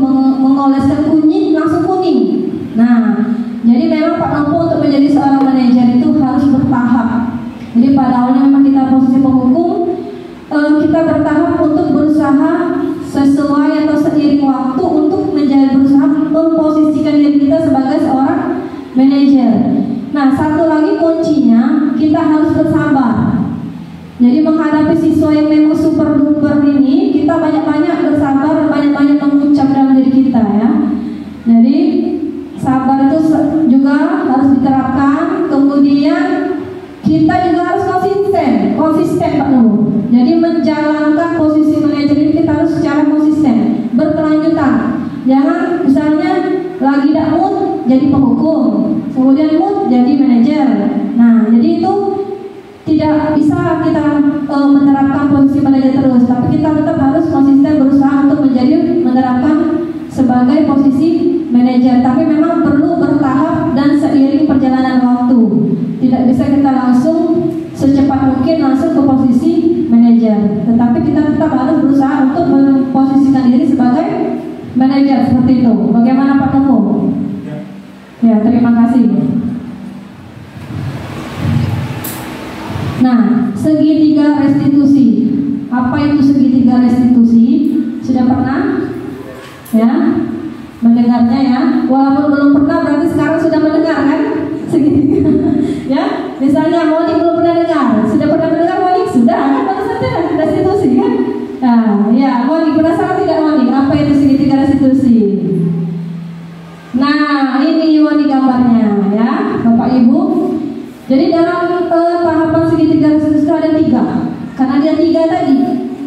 mengoleskan kunyit langsung kuning. Nah, jadi memang Pak Nompo untuk menjadi seorang manajer itu harus bertahap. Jadi pada awalnya memang kita posisi penghukum, kita bertahap untuk berusaha sesuai atau seiring waktu untuk berusaha memposisikan diri kita sebagai seorang manajer. Nah, satu lagi kuncinya kita harus bersabar. Jadi menghadapi siswa yang memang super duper ini, kita banyak-banyak bersabar, banyak-banyak mengucap dalam diri kita ya. Jadi sabar itu juga harus diterapkan. Kemudian kita juga harus konsisten Pak Nur. Jadi menjalankan posisi manajer ini kita harus secara konsisten, berkelanjutan. Jangan misalnya lagi tidak mood jadi penghukum, kemudian mood jadi manajer. Nah, jadi itu tidak bisa kita menerapkan posisi manajer terus, tapi kita tetap harus konsisten berusaha untuk menerapkan sebagai posisi manajer. Tapi memang perlu bertahap dan seiring perjalanan waktu. Tidak bisa kita langsung secepat mungkin langsung ke posisi manajer, tetapi kita tetap harus berusaha untuk memposisikan diri sebagai manajer seperti itu. Bagaimana Pak Temu? Ya, terima kasih. Nah, segitiga restitusi. Apa itu segitiga restitusi? Sudah pernah ya mendengarnya ya? Walaupun belum pernah berarti sekarang sudah mendengar kan? Segitiga. Ya, misalnya Moni belum pernah dengar. Ya, Moni, penasaran tidak Moni? Apa itu segitiga restitusi? Nah, ini Moni gambarnya ya, Bapak Ibu. Jadi dalam tahapan segitiga restitusi itu ada 3. Karena dia 3 tadi.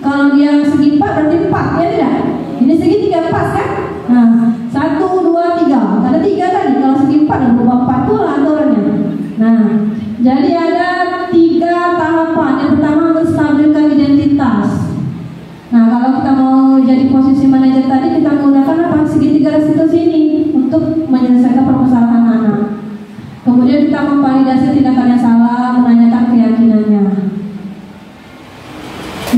Kalau dia segi 4 berarti 4, ya tidak? Ini segitiga pas kan? Nah, 1, 2, 3. Ada 3 tadi. Kalau segi 4 dan berubah 4 itu aturannya. Nah, jadi ada 3 tahapan. Yang pertama menstabilkan identitas. Nah, kalau kita mau jadi posisi manajer tadi, kita menggunakan apa? Segitiga restitusi ini untuk menyelesaikan permasalahan anak. Kemudian kita memvalidasi tindakan yang salah, menanyakan keyakinannya.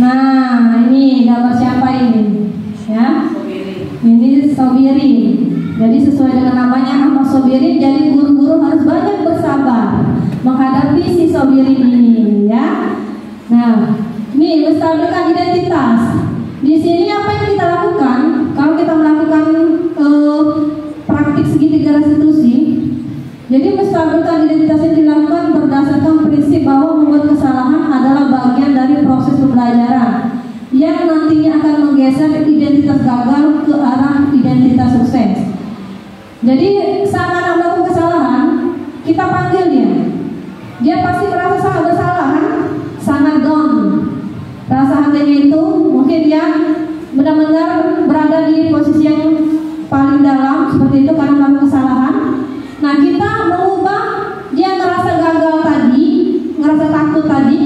Nah, ini gambar siapa ini? Ya, ini Sobirin. Jadi sesuai dengan namanya Ahmad Sobirin, jadi guru-guru harus banyak bersabar menghadapi si Sobirin ini, ya. Nah, ini menstabilkan identitas. Di sini apa yang kita lakukan? Kalau kita melakukan praktik segitiga restitusi, jadi menstabilkan identitas yang dilakukan berdasarkan prinsip bahwa membuat kesalahan adalah bagian dari proses pembelajaran yang nantinya akan menggeser identitas gagal ke arah identitas sukses. Jadi saat anak melakukan kesalahan, kita panggil dia. Dia pasti merasa sangat bersalah kan? Sangat down. Rasa hatinya itu mungkin dia benar-benar berada di posisi yang paling dalam seperti itu karena melakukan kesalahan. Nah, kita mengubah dia ngerasa gagal tadi, ngerasa takut tadi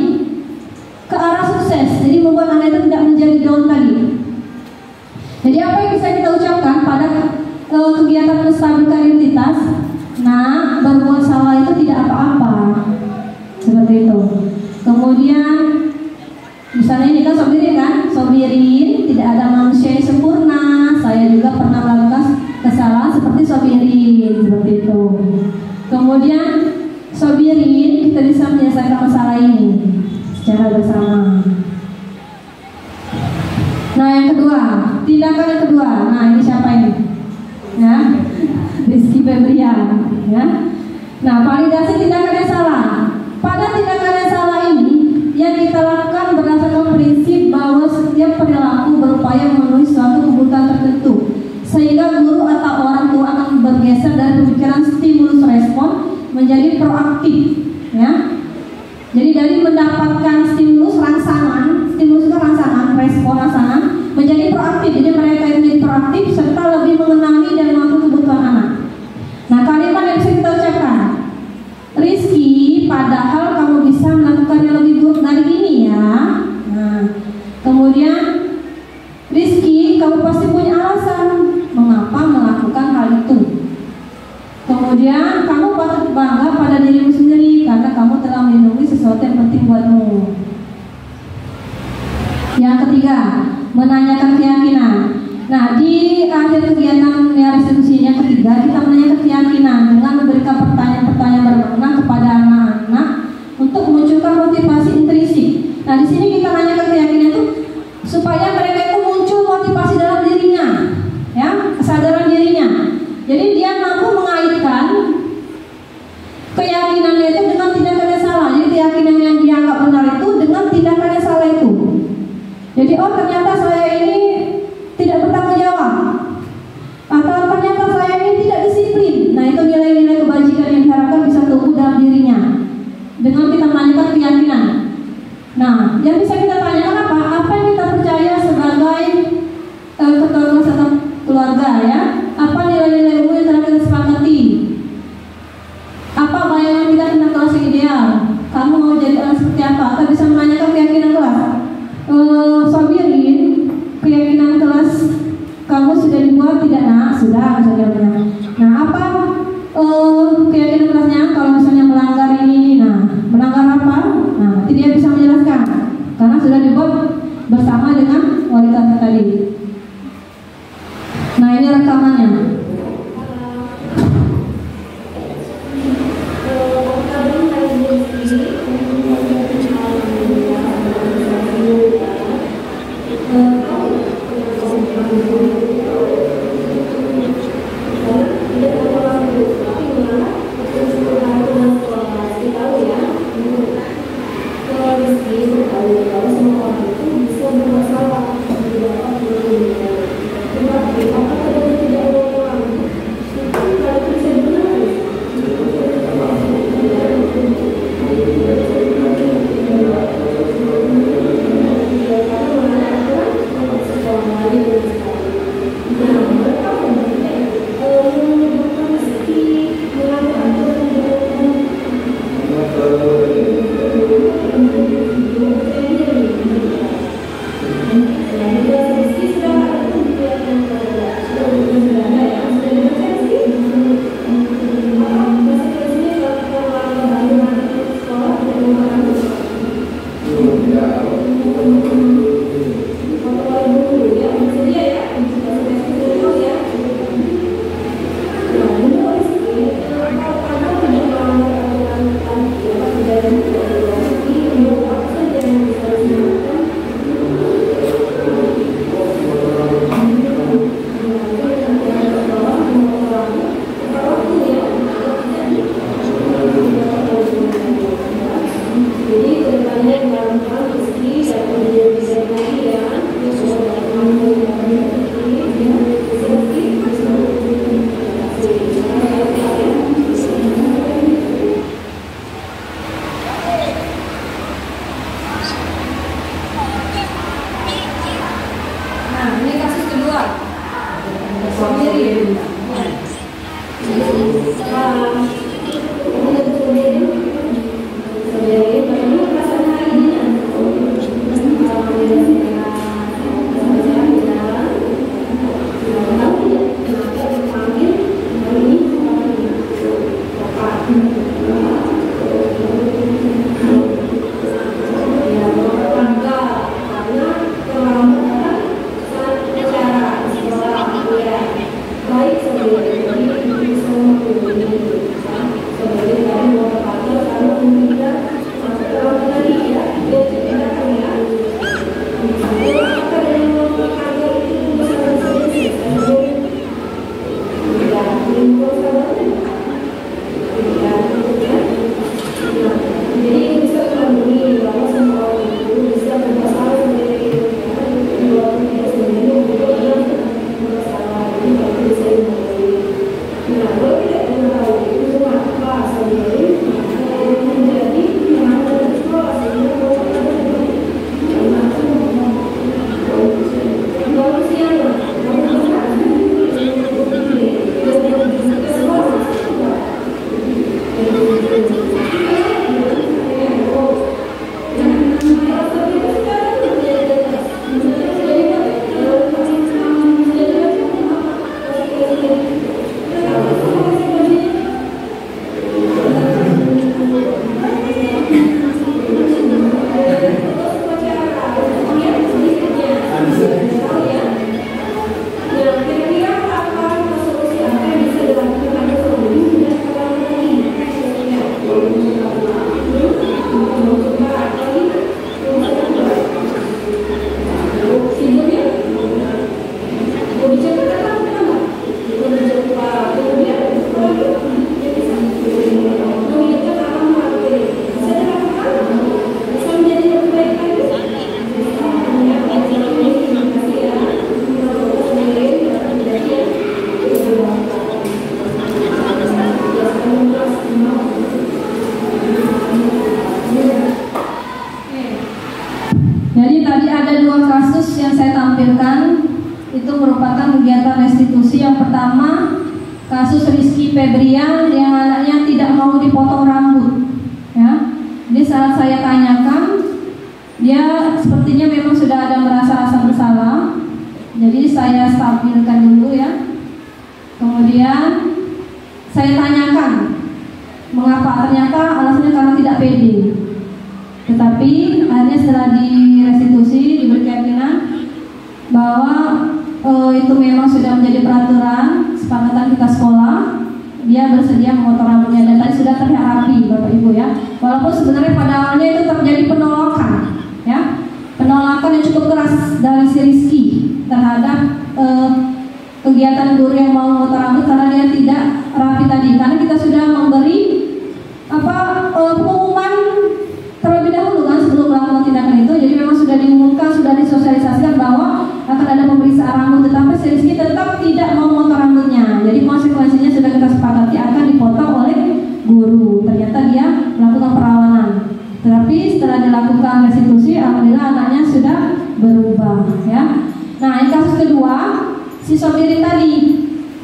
ke arah sukses. Jadi membuat anak itu tidak menjadi down tadi. Jadi apa yang bisa kita ucapkan pada kegiatan menstabilkan identitas? Nah, berbuat salah itu tidak apa-apa. Seperti itu. Kemudian misalnya ini kan Sobirin, tidak ada manusia yang sempurna. Saya juga pernah melakukan kesalahan seperti Sobirin, seperti itu. Kemudian Sobirin, kita bisa menyelesaikan masalah ini secara bersama. Nah, yang kedua, tindakan yang kedua. Nah, ini siapa ini? Ya, Rizky Febrian. Ya. Nah, validasi tindakan yang salah. Pada tindakan yang salah ini, yang kita lakukan berdasarkan prinsip bahwa setiap perilaku berupaya memenuhi suatu kebutuhan tertentu, sehingga guru atau orang tua akan bergeser dari pemikiran stimulus respon menjadi proaktif, ya. Jadi dari mendapatkan stimulus rangsangan, stimulus itu rangsangan, respon rangsangan menjadi proaktif. Jadi mereka itu menjadi proaktif serta lebih mengenali dan mengatur kebutuhan anak. Nah, kalimat yang bisa kita ucapkan, Rizky, padahal kamu bisa melakukan yang lebih buruk dari ini ya. Nah, kemudian Rizky, kamu pasti punya alasan mengapa melakukan hal itu. Kemudian kamu patut bangga pada dirimu sendiri karena kamu telah melindungi sesuatu yang penting buatmu. Yang ketiga, menanyakan keyakinan. Nah, di akhir kegiatan restitusi yang ketiga, kita menanyakan keyakinan dengan memberikan pertanyaan-pertanyaan bermakna kepada anak-anak untuk memunculkan motivasi intrinsik. Nah, di sini kita nanyakan keyakinan itu supaya mereka itu muncul motivasi dalam dirinya, ya, kesadaran dirinya. Jadi dia mampu mengaitkan keyakinannya itu dengan tindakan yang salah. Jadi keyakinan yang dianggap benar itu dengan tindakan yang salah itu. Jadi oh ternyata saya ini tidak bertanggung jawab, atau ternyata saya ini tidak disiplin. Nah, itu nilai-nilai kebajikan yang diharapkan bisa tumbuh dalam dirinya dengan kita menanyakan keyakinan. Nah, yang bisa kita tanyakan apa? Apa yang kita percaya sebagai ketua satu keluarga, ya? Apa nilai-nilai umum yang telah kita sepakati? Apa bayangan kita tentang kelas yang ideal? Kamu mau jadi orang seperti apa? Atau bisa menanyakan keyakinan kelas. Sobirin, keyakinan kelas kamu sudah dibuat tidak? Nah, sudah misalnya. Nah, apa keyakinan kelasnya kalau misalnya melanggar ini? Nah, melanggar apa? Nah, nanti dia bisa menjelaskan karena sudah dibuat bersama dengan wali kelas tadi. Nah, ini rekamannya. Jadi tadi ada 2 kasus yang saya tampilkan, itu merupakan kegiatan restitusi. Yang pertama, kasus Rizky Febrian yang anaknya tidak mau dipotong rambut. Ya, jadi saat saya tanyakan, dia sepertinya memang sudah ada merasa rasa bersalah. Jadi saya tampilkan dulu ya. Kemudian saya tanyakan, mengapa? Ternyata alasannya karena tidak pede. Tetapi akhirnya setelah direstitusi, diberi keyakinan bahwa itu memang sudah menjadi peraturan kesepakatan kita sekolah, dia bersedia memotong rambutnya dan tadi sudah terlihat rapi Bapak Ibu ya. Walaupun sebenarnya pada awalnya itu terjadi penolakan ya, penolakan yang cukup keras dari si Rizky terhadap kegiatan guru yang mau memotong rambut karena dia tidak rapi tadi. Karena kita sudah memberi pengumuman terlebih dahulu kan sebelum melakukan tindakan itu, jadi memang sudah diumumkan, sudah disosialisasikan bahwa akan ada pemeriksaan rambut, tetapi si Rizky tetap tidak mau memotong rambutnya. Jadi konsekuensinya sudah kita sepakati akan dipotong oleh guru. Ternyata dia melakukan perlawanan. Tetapi setelah dilakukan restitusi, alhamdulillah anaknya sudah berubah ya. Nah, yang kasus kedua, si sopir tadi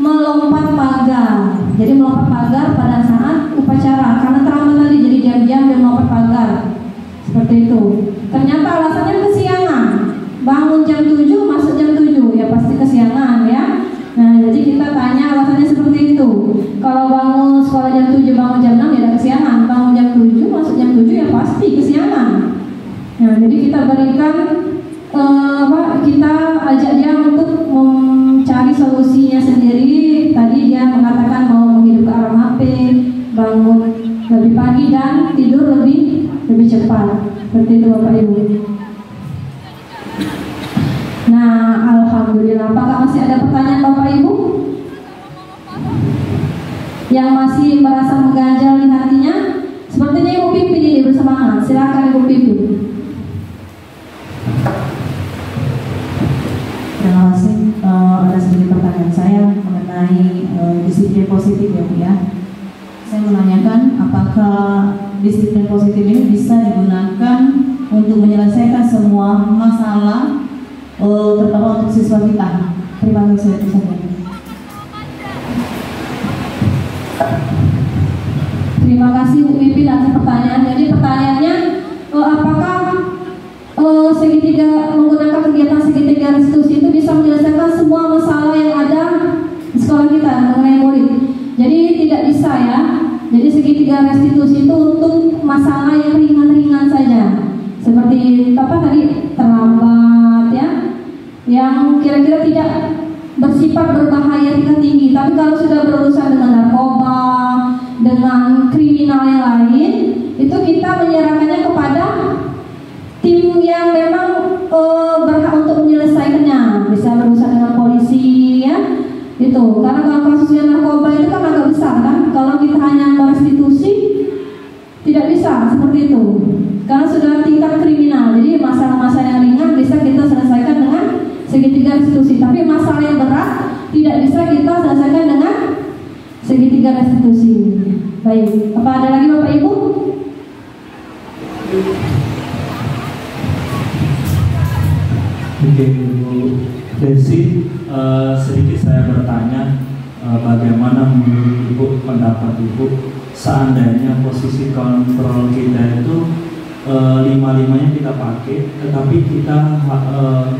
melompat pagar. Jadi melompat pagar pada saat upacara karena terlambat tadi, jadi diam-diam dia melompat pagar. Seperti itu. Ternyata alasannya kesiangan. Bangun jam 7, masuk jam 7, ya pasti kesiangan ya. Nah, jadi kita tanya alasannya seperti itu. Kalau bangun sekolah jam 7, bangun jam 6 ya ada kesiangan. Bangun jam 7, masuk jam 7 ya pasti kesiangan. Nah, jadi kita berikan kita ajak dia untuk mencari solusinya sendiri. Tadi dia mengatakan mau menghidup ke arah HP, bangun lebih pagi dan tidur lebih cepat. Seperti itu Bapak Ibu. Nah, alhamdulillah. Apakah masih ada pertanyaan Bapak Ibu yang masih merasa mengganjal di hatinya? Sepertinya Ibu Pipi ini bersemangat. Silakan Ibu Pipi. Terima kasih. Ada sedikit pertanyaan saya mengenai disiplin positif ya Bu ya. Saya menanyakan apakah disiplin positif ini bisa digunakan untuk menyelesaikan semua masalah terutama untuk siswa kita. Terima kasih. Terima kasih Bu Pipin atas pertanyaan. Jadi pertanyaannya apakah segitiga menggunakan kegiatan segitiga restitusi itu bisa menyelesaikan semua masalah yang ada di sekolah kita mengenai murid? Jadi tidak bisa ya. Jadi segitiga restitusi itu untuk masalah yang ringan-ringan saja. Seperti apa tadi, terlambat ya, yang kira-kira tidak bersifat berbahaya tingkat tinggi. Tapi kalau sudah berurusan dengan narkoba, dengan kriminal yang lain, itu kita menyerahkannya kepada tim yang memang berhak untuk menyelesaikannya. Bisa berurusan dengan polisi ya, itu. Karena kalau kasusnya narkoba itu kan agak besar kan. Kalau kita hanya merestitusi tidak bisa seperti itu. Karena sudah tingkat kriminal. Jadi masalah-masalah yang ringan bisa kita selesaikan dengan segitiga restitusi. Tapi masalah yang berat tidak bisa kita selesaikan dengan segitiga restitusi. Baik, apa ada lagi Bapak Ibu? Oke, Bu Desi, sedikit saya bertanya, bagaimana menurut Ibu, pendapat Ibu, seandainya posisi kontrol kita itu lima-limanya kita pakai, tetapi kita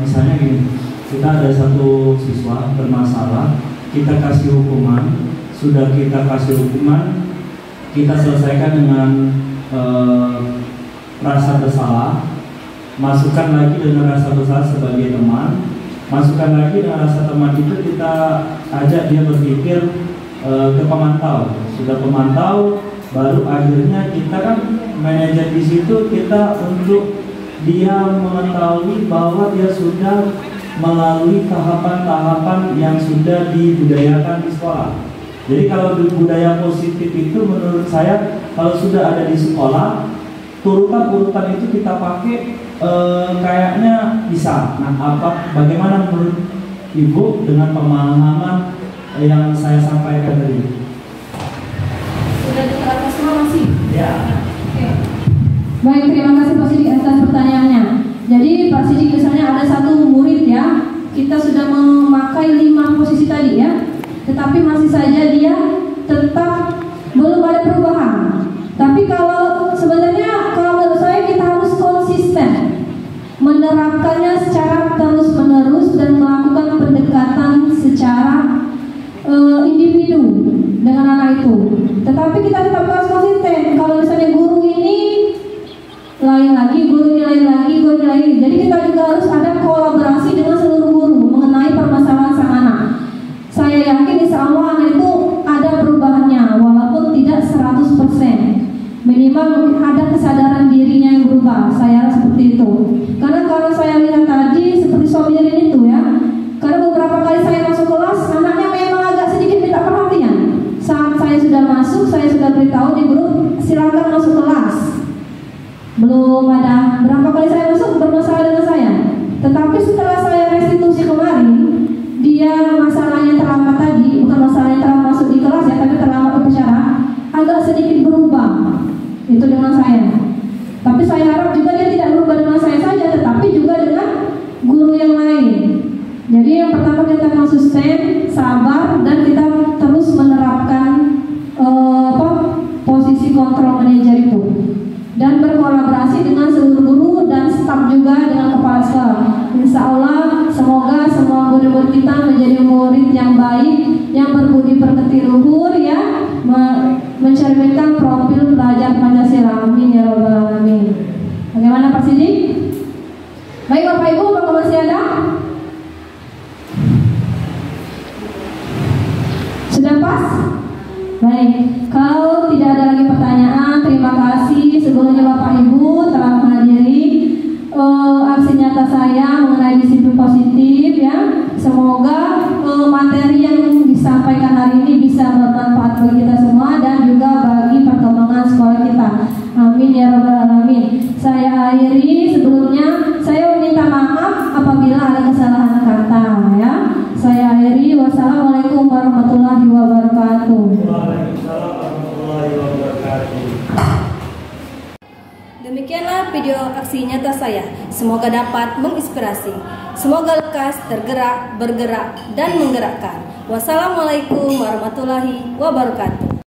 misalnya gini, kita ada satu siswa bermasalah, kita kasih hukuman, sudah kita kasih hukuman, kita selesaikan dengan rasa bersalah, masukkan lagi dengan rasa bersalah sebagai teman, masukkan lagi dengan rasa teman itu kita ajak dia berpikir ke pemantau, sudah pemantau, baru akhirnya kita kan manajer di situ kita untuk dia mengetahui bahwa dia sudah melalui tahapan-tahapan yang sudah dibudayakan di sekolah. Jadi kalau budaya positif itu menurut saya kalau sudah ada di sekolah, urutan-urutan itu kita pakai kayaknya bisa. Nah, bagaimana menurut Ibu dengan pemahaman yang saya sampaikan tadi? Sudah diterapkan semua masih? Ya. Oke. Baik, terima kasih Pak Sidik atas pertanyaannya. Jadi Pak Sidik misalnya ada satu murid ya, kita sudah memakai 5 posisi tadi ya, tetapi masih saja dia tetap belum ada perubahan. Tapi kalau sebenarnya kalau menurut saya kita harus konsisten menerapkannya secara terus-menerus dan melakukan pendekatan secara individu dengan anak itu. Tetapi kita tetap harus konsisten. Kalau misalnya guru ini lain lagi, guru ini lain lagi, guru ini lain. Jadi kita juga harus ada kolaborasi dengan seluruh guru mengenai permasalahan sang anak. Saya yakin insya Allah anak itu ada perubahannya, walaupun tidak 100%. Minimal ada kesadaran dirinya yang berubah. Saya seperti itu. Karena kalau saya lihat tadi seperti Sobirin itu ya, karena beberapa kali saya masuk kelas, anaknya memang agak sedikit minta perhatian. Saat saya sudah masuk, saya sudah beritahu di grup, silakan masuk kelas. Belum ada berapa kali saya masuk bermasalah dengan saya. Tetapi setelah saya restitusi kemarin, dia masalahnya terlambat tadi, bukan masalahnya terlambat masuk di kelas ya, tapi terlambat berbicara, agak sedikit berubah. Itu dengan saya. Tapi saya harap juga dia tidak berubah dengan saya saja, tetapi juga dengan guru yang lain. Jadi yang pertama kita konsisten, sabar, dan kita terus menerapkan posisi kontrol manajer itu, dan berkolaborasi dengan seluruh guru dan staf juga dengan kepala sekolah. Insya Allah semoga semua murid-murid kita menjadi murid yang baik, yang berbudi pekerti luhur ya, mencerminkan profil pelajar Pancasila. Amin ya rabbal alamin. Bagaimana Pak Sidik? Baik Bapak Ibu, apakah masih ada? Sudah pas? Baik, kalau tidak ada lagi pertanyaan, terima kasih sebelumnya Bapak Ibu telah menghadiri aksi nyata saya mengenai disiplin positif ya. Semoga materi yang disampaikan hari ini bisa bermanfaat bagi kita semua dan juga bagi perkembangan sekolah kita. Amin ya rabbal alamin. Saya akhiri, sebelumnya saya meminta maaf apabila ada kesalahan kata ya. Saya akhiri, wassalamualaikum warahmatullahi wabarakatuh. Waalaikumsalam warahmatullahi wabarakatuh. Demikianlah video aksi nyata saya. Semoga dapat menginspirasi. Semoga lekas tergerak, bergerak, dan menggerakkan. Wassalamualaikum warahmatullahi wabarakatuh.